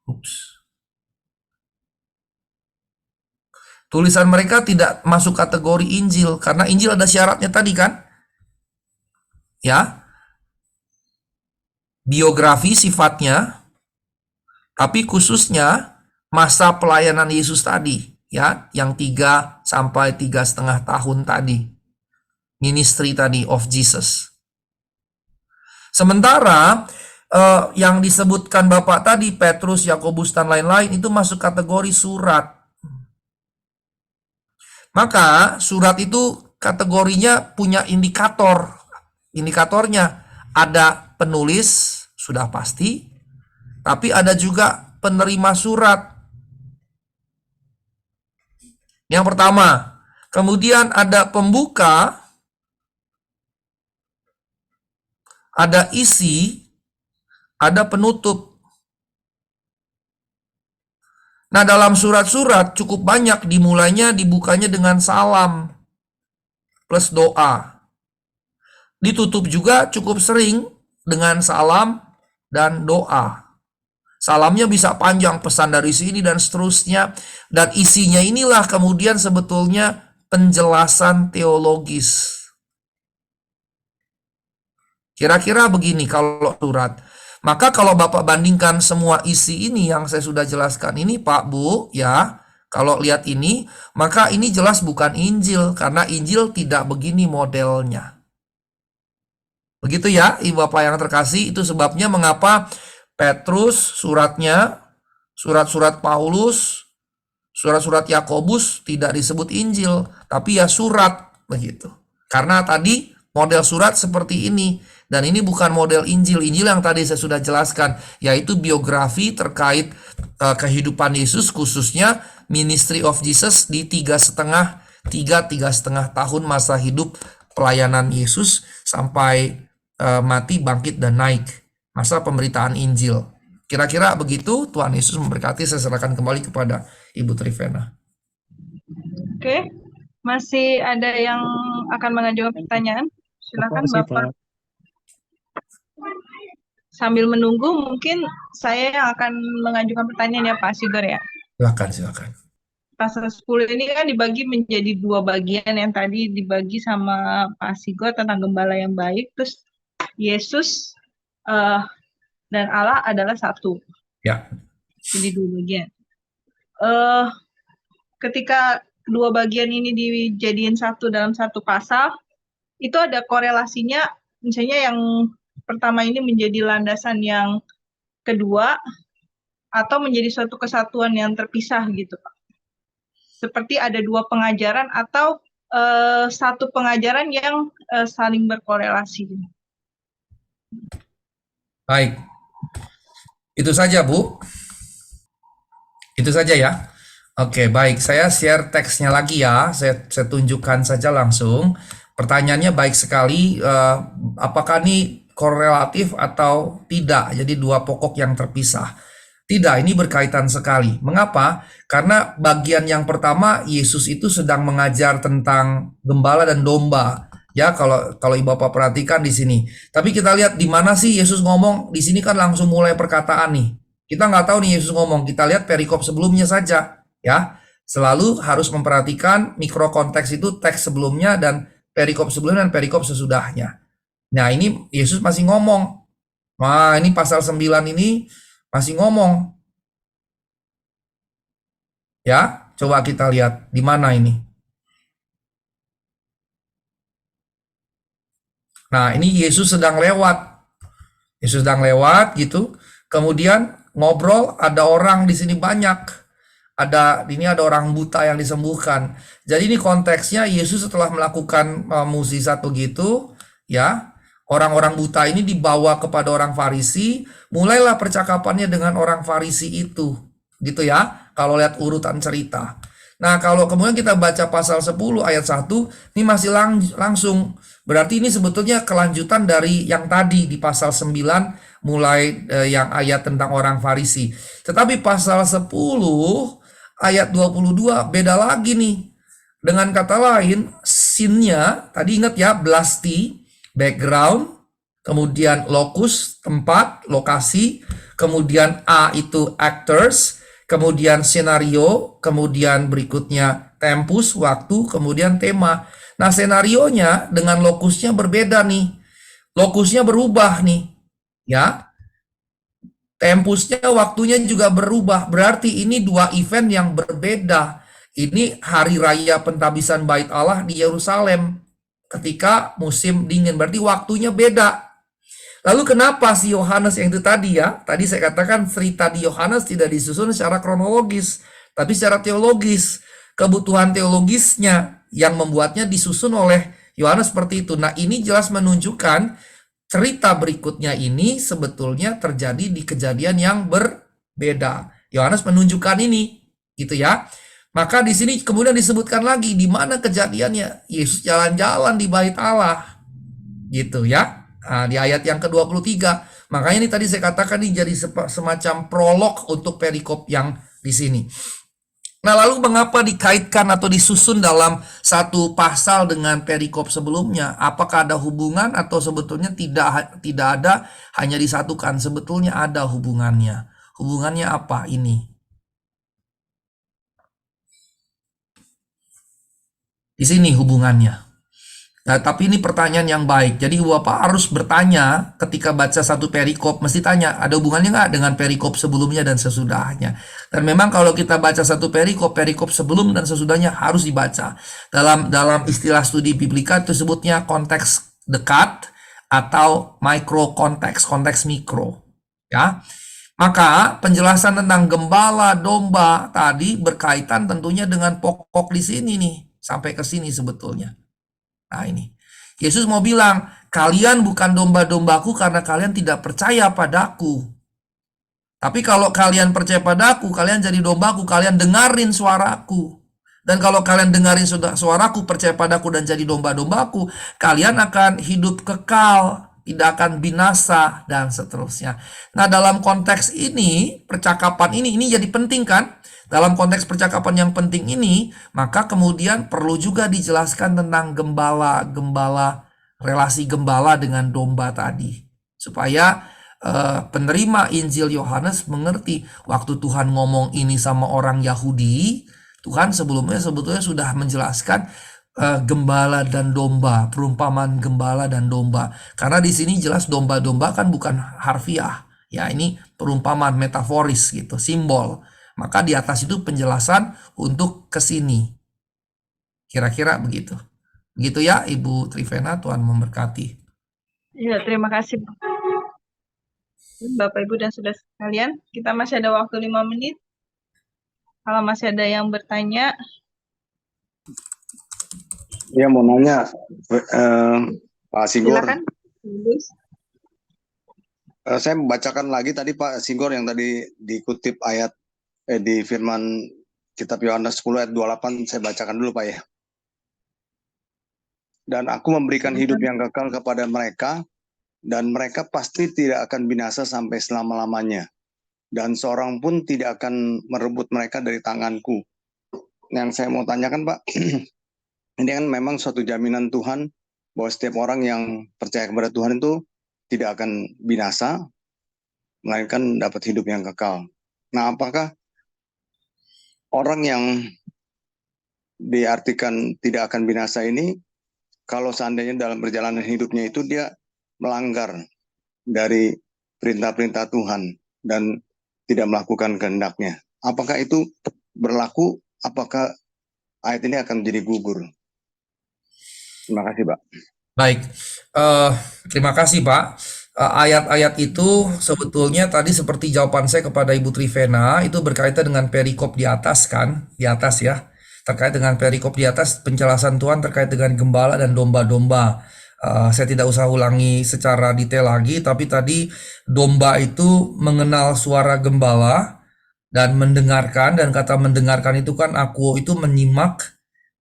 Ups. Tulisan mereka tidak masuk kategori Injil karena Injil ada syaratnya tadi kan? Ya. Biografi sifatnya, tapi khususnya masa pelayanan Yesus tadi, ya, yang 3 sampai 3,5 tahun tadi. Ministry tadi of Jesus. Sementara yang disebutkan Bapak tadi, Petrus, Yakobus, dan lain-lain itu masuk kategori surat. Maka surat itu kategorinya punya indikator. Indikatornya ada penulis, sudah pasti, tapi ada juga penerima surat. Yang pertama, kemudian ada pembuka, ada isi, ada penutup. Nah, dalam surat-surat cukup banyak dimulainya, dibukanya dengan salam plus doa. Ditutup juga cukup sering dengan salam dan doa. Salamnya bisa panjang, pesan dari sini dan seterusnya. Dan isinya inilah kemudian sebetulnya penjelasan teologis. Kira-kira begini kalau surat. Maka kalau Bapak bandingkan semua isi ini yang saya sudah jelaskan ini Pak Bu, ya, kalau lihat ini, maka ini jelas bukan Injil, karena Injil tidak begini modelnya. Begitu ya, Ibu Bapak yang terkasih, itu sebabnya mengapa Petrus suratnya, surat-surat Paulus, surat-surat Yakobus tidak disebut Injil, tapi ya surat, begitu. Karena tadi model surat seperti ini, dan ini bukan model Injil. Injil yang tadi saya sudah jelaskan, yaitu biografi terkait kehidupan Yesus, khususnya ministry of Jesus di 3,5 tahun masa hidup pelayanan Yesus sampai mati, bangkit, dan naik. Masa pemberitaan Injil. Kira-kira begitu. Tuhan Yesus memberkati. Saya serahkan kembali kepada Ibu Trivena. Oke, masih ada yang akan mengajukan pertanyaan? Silakan Terima kasih, Bapak. Pak. Sambil menunggu, mungkin saya yang akan mengajukan pertanyaan ya Pak Sigor ya. Silakan. Pasal 10 ini kan dibagi menjadi 2 bagian, yang tadi dibagi sama Pak Sigor tentang gembala yang baik, terus Yesus dan Allah adalah satu. Ya. Jadi 2 bagian. Ketika 2 bagian ini dijadiin satu dalam satu pasal, itu ada korelasinya, misalnya yang pertama ini menjadi landasan yang kedua, atau menjadi suatu kesatuan yang terpisah gitu Pak. Seperti ada 2 pengajaran atau satu pengajaran yang saling berkorelasi. Baik. Itu saja, Bu. Itu saja ya. Oke, baik. Saya share teksnya lagi ya. Saya tunjukkan saja langsung. Pertanyaannya baik sekali. Apakah ini korelatif atau tidak? Jadi 2 pokok yang terpisah. Tidak, ini berkaitan sekali. Mengapa? Karena bagian yang pertama, Yesus itu sedang mengajar tentang gembala dan domba. Ya, kalau Ibu Bapak perhatikan di sini. Tapi kita lihat di mana sih Yesus ngomong. Di sini kan langsung mulai perkataan nih. Kita nggak tahu nih Yesus ngomong. Kita lihat perikop sebelumnya saja. Ya, selalu harus memperhatikan mikro konteks itu, teks sebelumnya dan perikop sebelumnya dan perikop sesudahnya. Nah, ini Yesus masih ngomong. Wah, ini pasal 9 ini masih ngomong. Ya, coba kita lihat di mana ini. Nah, ini Yesus sedang lewat. Yesus sedang lewat gitu. Kemudian ngobrol, ada orang di sini banyak. Ini ada orang buta yang disembuhkan. Jadi ini konteksnya Yesus setelah melakukan mukjizat begitu, ya. Orang-orang buta ini dibawa kepada orang Farisi, mulailah percakapannya dengan orang Farisi itu. Gitu ya, kalau lihat urutan cerita. Nah, kalau kemudian kita baca pasal 10 ayat 1, ini masih langsung. Berarti ini sebetulnya kelanjutan dari yang tadi di pasal 9, mulai yang ayat tentang orang Farisi. Tetapi pasal 10 ayat 22 beda lagi nih. Dengan kata lain, scene-nya, tadi ingat ya, blasti, background, kemudian locus, tempat, lokasi, kemudian A itu actors, kemudian senario, kemudian berikutnya tempus, waktu, kemudian tema. Nah, senarionya dengan lokusnya berbeda nih. Lokusnya berubah nih. Ya. Tempusnya, waktunya juga berubah. Berarti ini 2 event yang berbeda. Ini hari raya pentabisan Bait Allah di Yerusalem ketika musim dingin. Berarti waktunya beda. Lalu kenapa si Yohanes yang itu tadi ya? Tadi saya katakan cerita di Yohanes tidak disusun secara kronologis, tapi secara teologis. kebutuhan teologisnya yang membuatnya disusun oleh Yohanes seperti itu. Nah, ini jelas menunjukkan cerita berikutnya ini sebetulnya terjadi di kejadian yang berbeda. Yohanes menunjukkan ini, gitu ya. Maka di sini kemudian disebutkan lagi di mana kejadiannya. Yesus jalan-jalan di bait Allah, gitu ya. Nah, di ayat yang ke-23. Makanya ini tadi saya katakan ini jadi semacam prolog untuk perikop yang di sini. Nah, lalu mengapa dikaitkan atau disusun dalam satu pasal dengan perikop sebelumnya? Apakah ada hubungan atau sebetulnya tidak ada, hanya disatukan? Sebetulnya ada hubungannya. Hubungannya apa ini? Di sini hubungannya. Nah, tapi ini pertanyaan yang baik. Jadi Bapak harus bertanya ketika baca satu perikop, mesti tanya, ada hubungannya nggak dengan perikop sebelumnya dan sesudahnya? Dan memang kalau kita baca satu perikop, perikop sebelum dan sesudahnya harus dibaca. Dalam istilah studi biblika itu sebutnya konteks dekat atau micro konteks mikro. Ya. Maka penjelasan tentang gembala domba tadi berkaitan tentunya dengan pokok di sini nih, sampai ke sini sebetulnya. Nah ini, Yesus mau bilang, kalian bukan domba-dombaku karena kalian tidak percaya padaku. Tapi kalau kalian percaya padaku, kalian jadi dombaku, kalian dengarin suaraku. Dan kalau kalian dengarin suaraku, percaya padaku dan jadi domba-dombaku, kalian akan hidup kekal, tidak akan binasa, dan seterusnya. Nah, dalam konteks ini, percakapan ini jadi penting kan? Dalam konteks percakapan yang penting ini, maka kemudian perlu juga dijelaskan tentang gembala, relasi gembala dengan domba tadi. Supaya penerima Injil Yohanes mengerti, waktu Tuhan ngomong ini sama orang Yahudi, Tuhan sebelumnya sebetulnya sudah menjelaskan gembala dan domba, perumpamaan gembala dan domba. Karena di sini jelas domba-domba kan bukan harfiah. Ya, ini perumpamaan metaforis gitu, simbol. Maka di atas itu penjelasan untuk ke sini. Kira-kira begitu. Begitu ya Ibu Trivena, Tuhan memberkati. Ya, terima kasih Bapak Ibu dan Saudara sekalian. Kita masih ada waktu 5 menit. Kalau masih ada yang bertanya, Ya mau nanya, Pak Singgor. silakan. Saya membacakan lagi tadi Pak Singgor yang tadi dikutip ayat di firman kitab Yohanes 10 ayat 28, saya bacakan dulu Pak ya. Dan aku memberikan hidup yang kekal kepada mereka, dan mereka pasti tidak akan binasa sampai selama-lamanya. Dan seorang pun tidak akan merebut mereka dari tanganku. Yang saya mau tanyakan Pak, ini kan memang suatu jaminan Tuhan bahwa setiap orang yang percaya kepada Tuhan itu tidak akan binasa, melainkan dapat hidup yang kekal. Nah, apakah orang yang diartikan tidak akan binasa ini, kalau seandainya dalam perjalanan hidupnya itu dia melanggar dari perintah-perintah Tuhan dan tidak melakukan kehendaknya, apakah itu berlaku? Apakah ayat ini akan menjadi gugur? Terima kasih, Pak. Baik, terima kasih Pak. Ayat-ayat itu sebetulnya tadi seperti jawaban saya kepada Ibu Trivena, itu berkaitan dengan perikop di atas kan, di atas ya. Terkait dengan perikop di atas, penjelasan Tuhan terkait dengan gembala dan domba-domba. Saya tidak usah ulangi secara detail lagi, tapi tadi domba itu mengenal suara gembala dan mendengarkan, dan kata mendengarkan itu kan aku itu menyimak,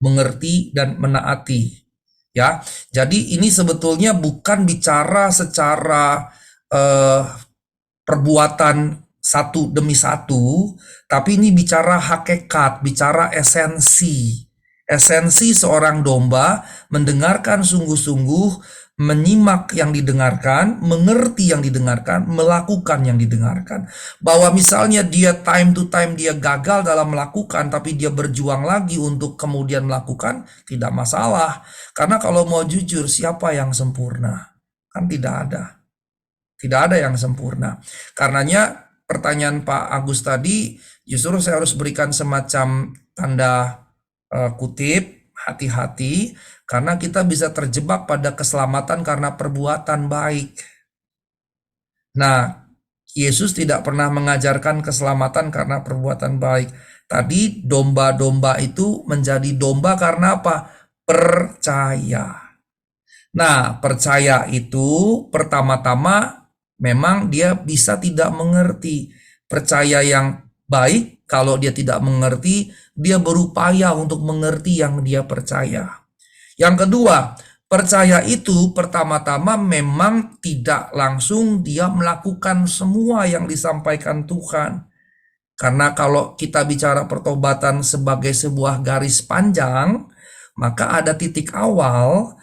mengerti, dan menaati. Ya, jadi ini sebetulnya bukan bicara secara perbuatan satu demi satu, tapi ini bicara hakikat, bicara esensi. Esensi seorang domba mendengarkan sungguh-sungguh, menyimak yang didengarkan, mengerti yang didengarkan, melakukan yang didengarkan. Bahwa misalnya dia time to time dia gagal dalam melakukan, tapi dia berjuang lagi untuk kemudian melakukan, tidak masalah. Karena kalau mau jujur, siapa yang sempurna? Kan tidak ada. Tidak ada yang sempurna. Karenanya pertanyaan Pak Agus tadi, justru saya harus berikan semacam tanda kutip, hati-hati, karena kita bisa terjebak pada keselamatan karena perbuatan baik. Nah, Yesus tidak pernah mengajarkan keselamatan karena perbuatan baik. Tadi domba-domba itu menjadi domba karena apa? Percaya. Nah, percaya itu pertama-tama memang dia bisa tidak mengerti. Percaya yang baik, kalau dia tidak mengerti, dia berupaya untuk mengerti yang dia percaya. Yang kedua, percaya itu pertama-tama memang tidak langsung dia melakukan semua yang disampaikan Tuhan. Karena kalau kita bicara pertobatan sebagai sebuah garis panjang, maka ada titik awal,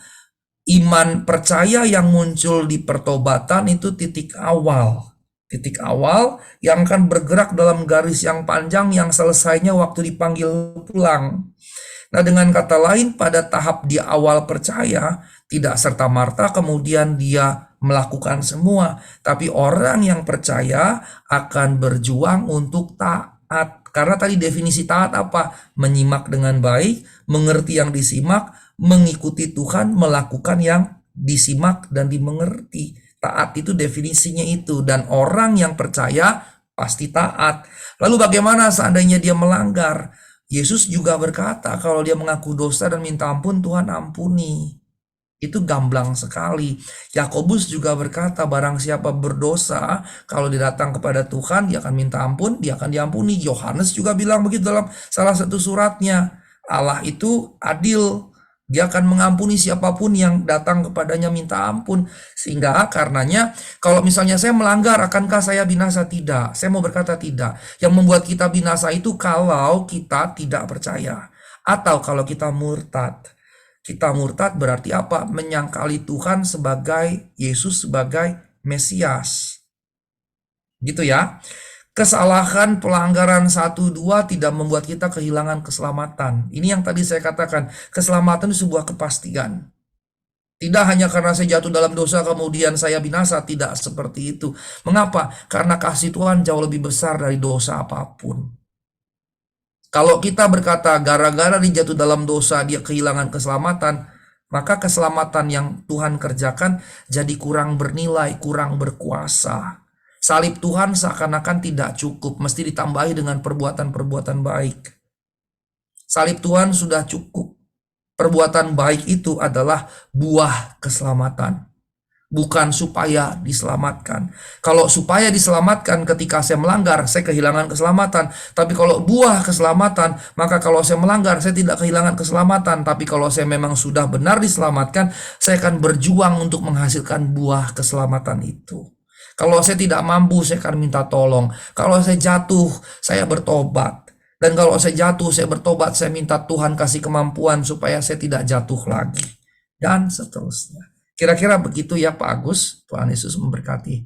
iman percaya yang muncul di pertobatan itu titik awal. Titik awal yang akan bergerak dalam garis yang panjang yang selesainya waktu dipanggil pulang. Nah, dengan kata lain, pada tahap di awal percaya, tidak serta-merta kemudian dia melakukan semua. Tapi orang yang percaya akan berjuang untuk taat. Karena tadi definisi taat apa? Menyimak dengan baik, mengerti yang disimak, mengikuti Tuhan, melakukan yang disimak dan dimengerti. Taat itu definisinya itu. Dan orang yang percaya pasti taat. Lalu bagaimana seandainya dia melanggar? Yesus juga berkata kalau dia mengaku dosa dan minta ampun, Tuhan ampuni. Itu gamblang sekali. Yakobus juga berkata barang siapa berdosa, kalau dia datang kepada Tuhan, dia akan minta ampun, dia akan diampuni. Yohanes juga bilang begitu dalam salah satu suratnya. Allah itu adil. Dia akan mengampuni siapapun yang datang kepadanya minta ampun. Sehingga karenanya kalau misalnya saya melanggar, akankah saya binasa? Tidak. Saya mau berkata tidak. Yang membuat kita binasa itu kalau kita tidak percaya. Atau kalau kita murtad. Kita murtad berarti apa? Menyangkali Tuhan sebagai Yesus sebagai Mesias. Gitu ya. Kesalahan pelanggaran 1-2 tidak membuat kita kehilangan keselamatan. Ini yang tadi saya katakan, keselamatan itu sebuah kepastian. Tidak hanya karena saya jatuh dalam dosa kemudian saya binasa, tidak seperti itu. Mengapa? Karena kasih Tuhan jauh lebih besar dari dosa apapun. Kalau kita berkata gara-gara dia jatuh dalam dosa dia kehilangan keselamatan, maka keselamatan yang Tuhan kerjakan jadi kurang bernilai, kurang berkuasa. Salib Tuhan seakan-akan tidak cukup, mesti ditambahi dengan perbuatan-perbuatan baik. Salib Tuhan sudah cukup. Perbuatan baik itu adalah buah keselamatan, bukan supaya diselamatkan. Kalau supaya diselamatkan ketika saya melanggar, saya kehilangan keselamatan. Tapi kalau buah keselamatan, maka kalau saya melanggar, saya tidak kehilangan keselamatan. Tapi kalau saya memang sudah benar diselamatkan, saya akan berjuang untuk menghasilkan buah keselamatan itu. Kalau saya tidak mampu, saya akan minta tolong. Kalau saya jatuh, saya bertobat. Dan kalau saya jatuh, saya bertobat, saya minta Tuhan kasih kemampuan supaya saya tidak jatuh lagi. Dan seterusnya. Kira-kira begitu ya Pak Agus. Tuhan Yesus memberkati.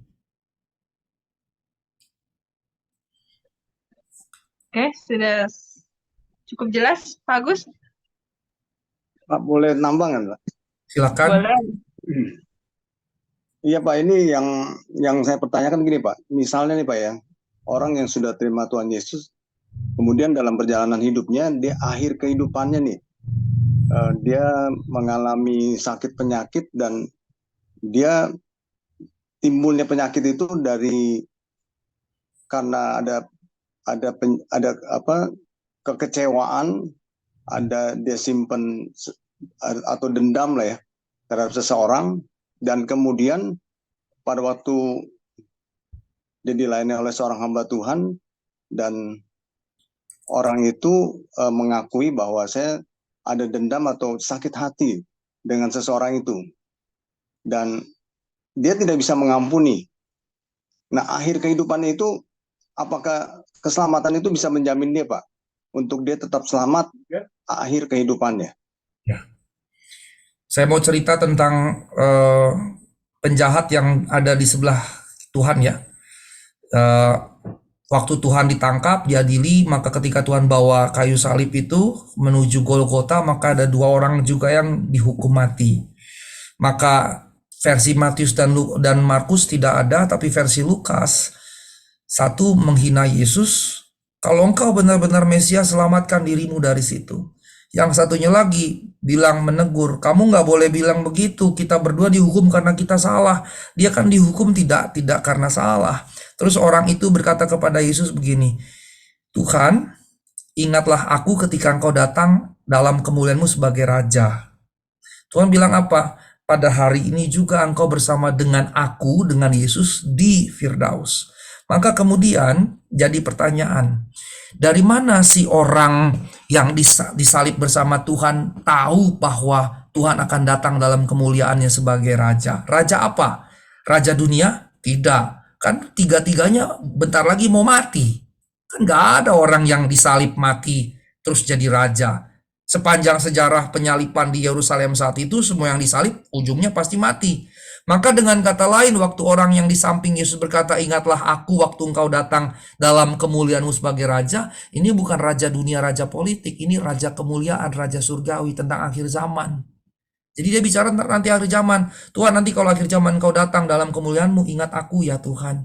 Oke, sudah cukup jelas Pak Agus? Pak, boleh nambah nggak, Pak? Silakan. Boleh. Iya Pak, ini yang saya pertanyakan gini Pak. Misalnya nih Pak ya, orang yang sudah terima Tuhan Yesus, kemudian dalam perjalanan hidupnya, di akhir kehidupannya nih, dia mengalami sakit penyakit dan dia timbulnya penyakit itu karena ada kekecewaan, ada dia simpen atau dendam lah ya terhadap seseorang, dan kemudian pada waktu dia dilayani oleh seorang hamba Tuhan dan orang itu mengakui bahwa saya ada dendam atau sakit hati dengan seseorang itu dan dia tidak bisa mengampuni. Nah, akhir kehidupannya itu apakah keselamatan itu bisa menjamin dia Pak untuk dia tetap selamat akhir kehidupannya? Ya. Saya mau cerita tentang penjahat yang ada di sebelah Tuhan ya. Waktu Tuhan ditangkap, diadili, maka ketika Tuhan bawa kayu salib itu menuju Golgota, maka ada 2 orang juga yang dihukum mati. Maka versi Matius dan Markus tidak ada, tapi versi Lukas, satu menghina Yesus, kalau engkau benar-benar Mesias, selamatkan dirimu dari situ. Yang satunya lagi bilang menegur, kamu nggak boleh bilang begitu, kita berdua dihukum karena kita salah. Dia kan dihukum tidak karena salah. Terus orang itu berkata kepada Yesus begini, Tuhan, ingatlah aku ketika engkau datang dalam kemuliaanmu sebagai Raja. Tuhan bilang apa? Pada hari ini juga engkau bersama dengan aku, dengan Yesus di Firdaus. Maka kemudian jadi pertanyaan, dari mana si orang yang disalib bersama Tuhan tahu bahwa Tuhan akan datang dalam kemuliaannya sebagai Raja? Raja apa? Raja dunia? Tidak. Kan tiga-tiganya bentar lagi mau mati. Kan gak ada orang yang disalib mati terus jadi raja. Sepanjang sejarah penyaliban di Yerusalem saat itu, semua yang disalib ujungnya pasti mati. Maka dengan kata lain, waktu orang yang di samping Yesus berkata, ingatlah aku waktu engkau datang dalam kemuliaanmu sebagai Raja, ini bukan raja dunia, raja politik, ini raja kemuliaan, raja surgawi tentang akhir zaman. Jadi dia bicara tentang nanti akhir zaman. Tuhan, nanti kalau akhir zaman engkau datang dalam kemuliaanmu, ingat aku ya Tuhan.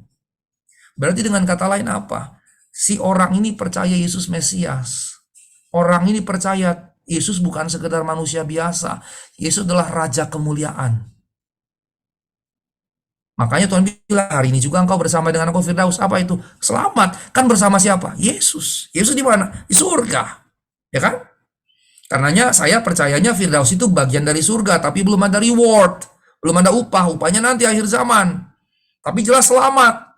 Berarti dengan kata lain apa? Si orang ini percaya Yesus Mesias. Orang ini percaya Yesus bukan sekedar manusia biasa. Yesus adalah Raja kemuliaan. Makanya Tuhan bilang, hari ini juga engkau bersama dengan aku Firdaus. Apa itu? Selamat. Kan bersama siapa? Yesus. Yesus di mana? Di surga. Ya kan? Karenanya saya percayanya Firdaus itu bagian dari surga, tapi belum ada reward. Belum ada upah. Upahnya nanti akhir zaman. Tapi jelas selamat.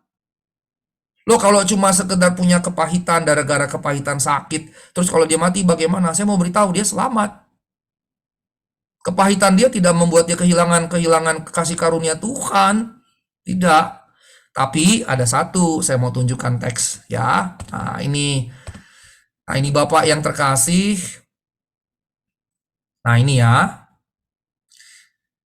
Loh, kalau cuma sekedar punya kepahitan, gara-gara kepahitan sakit, terus kalau dia mati bagaimana? Saya mau beritahu dia selamat. Kepahitan dia tidak membuat dia kehilangan kasih karunia Tuhan. Tidak. Tapi ada satu, saya mau tunjukkan teks ya. Nah ini Bapak yang terkasih. Nah ini ya.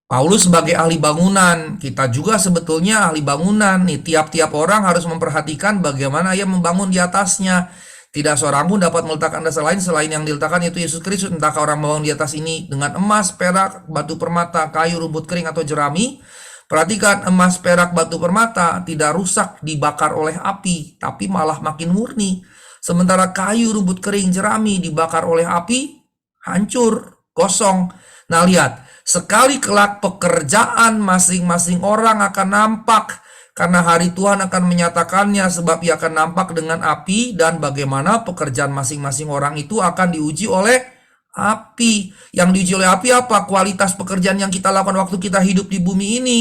Paulus sebagai ahli bangunan, kita juga sebetulnya ahli bangunan. Nih, tiap-tiap orang harus memperhatikan bagaimana ia membangun di atasnya. Tidak seorang pun dapat meletakkan dasar lain selain yang diletakkan, yaitu Yesus Kristus. Entahkah orang membangun di atas ini dengan emas, perak, batu permata, kayu, rumput kering, atau jerami. Perhatikan, emas, perak, batu permata tidak rusak dibakar oleh api, tapi malah makin murni. Sementara kayu, rumput kering, jerami dibakar oleh api, hancur, gosong. Nah lihat, sekali kelak pekerjaan masing-masing orang akan nampak, karena hari Tuhan akan menyatakannya, sebab ia akan nampak dengan api, dan bagaimana pekerjaan masing-masing orang itu akan diuji oleh api. Yang diuji oleh api apa? Kualitas pekerjaan yang kita lakukan waktu kita hidup di bumi ini.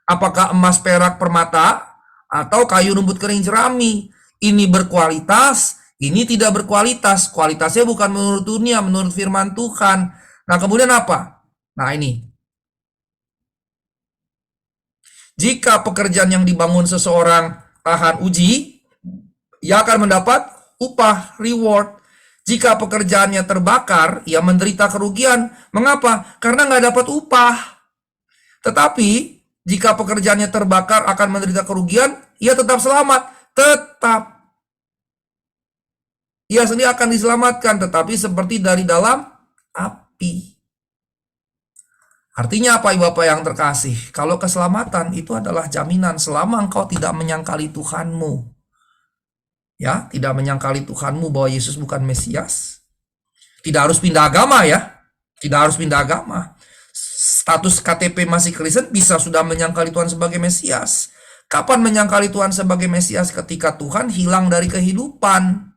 Apakah emas, perak, permata, atau kayu, rumput kering, jerami? Ini berkualitas, ini tidak berkualitas. Kualitasnya bukan menurut dunia, menurut firman Tuhan. Nah kemudian apa? Nah ini, jika pekerjaan yang dibangun seseorang tahan uji, ia akan mendapat upah, reward. Jika pekerjaannya terbakar, ia menderita kerugian. Mengapa? Karena nggak dapat upah. Tetapi, jika pekerjaannya terbakar akan menderita kerugian, ia tetap selamat. Tetap. Ia sendiri akan diselamatkan, tetapi seperti dari dalam api. Artinya apa, Bapak yang terkasih? Kalau keselamatan itu adalah jaminan selama engkau tidak menyangkali Tuhanmu. Ya, tidak menyangkali Tuhanmu bahwa Yesus bukan Mesias. Tidak harus pindah agama ya. Tidak harus pindah agama. Status KTP masih Kristen bisa sudah menyangkali Tuhan sebagai Mesias. Kapan menyangkali Tuhan sebagai Mesias? Ketika Tuhan hilang dari kehidupan.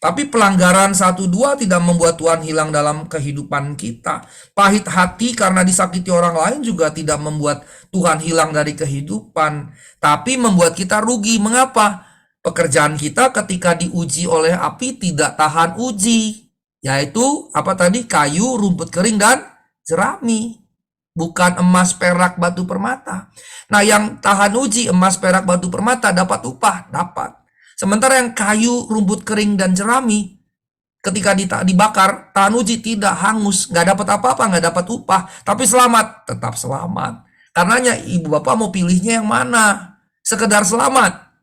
Tapi pelanggaran 1-2 tidak membuat Tuhan hilang dalam kehidupan kita. Pahit hati karena disakiti orang lain juga tidak membuat Tuhan hilang dari kehidupan. Tapi membuat kita rugi. Mengapa? Pekerjaan kita ketika diuji oleh api tidak tahan uji. Yaitu apa tadi? Kayu, rumput kering, dan jerami. Bukan emas, perak, batu permata. Nah yang tahan uji, emas, perak, batu permata dapat upah? Dapat. Sementara yang kayu, rumput kering, dan jerami ketika dibakar, tahan uji, tidak, hangus, nggak dapat apa-apa, nggak dapat upah, tapi selamat, tetap selamat. Karenanya ibu bapak mau pilihnya yang mana? Sekedar selamat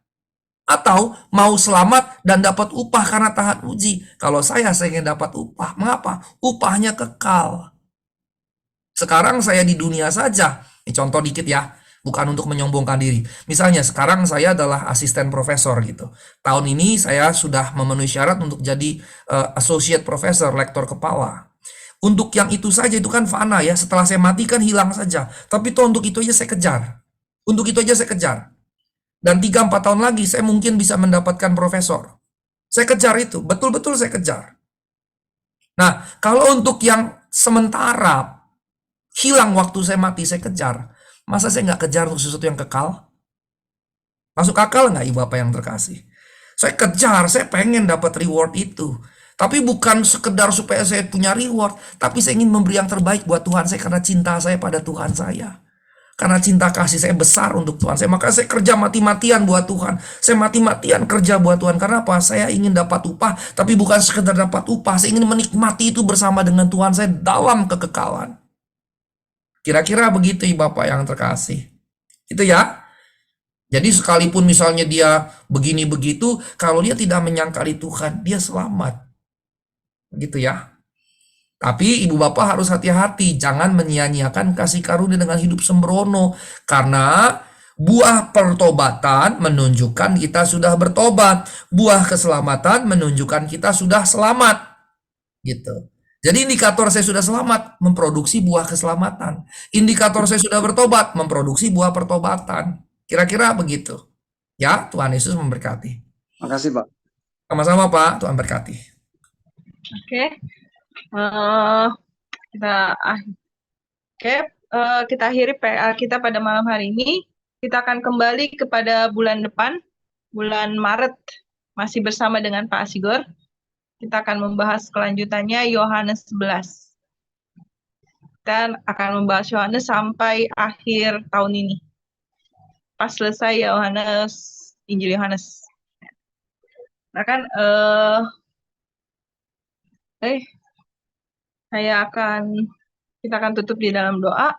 atau mau selamat dan dapat upah karena tahan uji? Kalau saya ingin dapat upah. Mengapa? Upahnya kekal. Sekarang saya di dunia saja. Ini contoh dikit ya. Bukan untuk menyombongkan diri. Misalnya sekarang saya adalah asisten profesor gitu. Tahun ini saya sudah memenuhi syarat untuk jadi associate professor, lektor kepala. Untuk yang itu saja itu kan fana ya. Setelah saya mati kan hilang saja. Tapi toh untuk itu aja saya kejar. Untuk itu aja saya kejar. Dan 3-4 tahun lagi saya mungkin bisa mendapatkan profesor. Saya kejar itu, betul-betul saya kejar. Nah, kalau untuk yang sementara, hilang waktu saya mati, saya kejar. Masa saya nggak kejar untuk sesuatu yang kekal? Masuk akal nggak, Ibu Bapak yang terkasih? Saya kejar, saya pengen dapat reward itu. Tapi bukan sekedar supaya saya punya reward, tapi saya ingin memberi yang terbaik buat Tuhan saya karena cinta saya pada Tuhan saya. Karena cinta kasih saya besar untuk Tuhan saya. Maka saya kerja mati-matian buat Tuhan. Saya mati-matian kerja buat Tuhan. Karena apa? Saya ingin dapat upah. Tapi bukan sekedar dapat upah. Saya ingin menikmati itu bersama dengan Tuhan saya dalam kekekalan. Kira-kira begitu, Ibu Bapak yang terkasih. Itu ya. Jadi sekalipun misalnya dia begini begitu, kalau dia tidak menyangkali Tuhan, dia selamat. Begitu ya. Tapi ibu bapak harus hati-hati, jangan menyia-nyiakan kasih karunia dengan hidup sembrono. Karena buah pertobatan menunjukkan kita sudah bertobat. Buah keselamatan menunjukkan kita sudah selamat. Gitu. Jadi indikator saya sudah selamat, memproduksi buah keselamatan. Indikator saya sudah bertobat, memproduksi buah pertobatan. Kira-kira begitu. Ya, Tuhan Yesus memberkati. Makasih, Pak. Sama-sama Pak, Tuhan berkati. Oke. Kita akhiri PA kita pada malam hari ini. Kita akan kembali kepada bulan depan, bulan Maret, masih bersama dengan Pak Asigor. Kita akan membahas kelanjutannya Yohanes 11. Kita akan membahas Yohanes sampai akhir tahun ini. Pas selesai Yohanes, Injil Yohanes. Nah kan, kita akan tutup di dalam doa.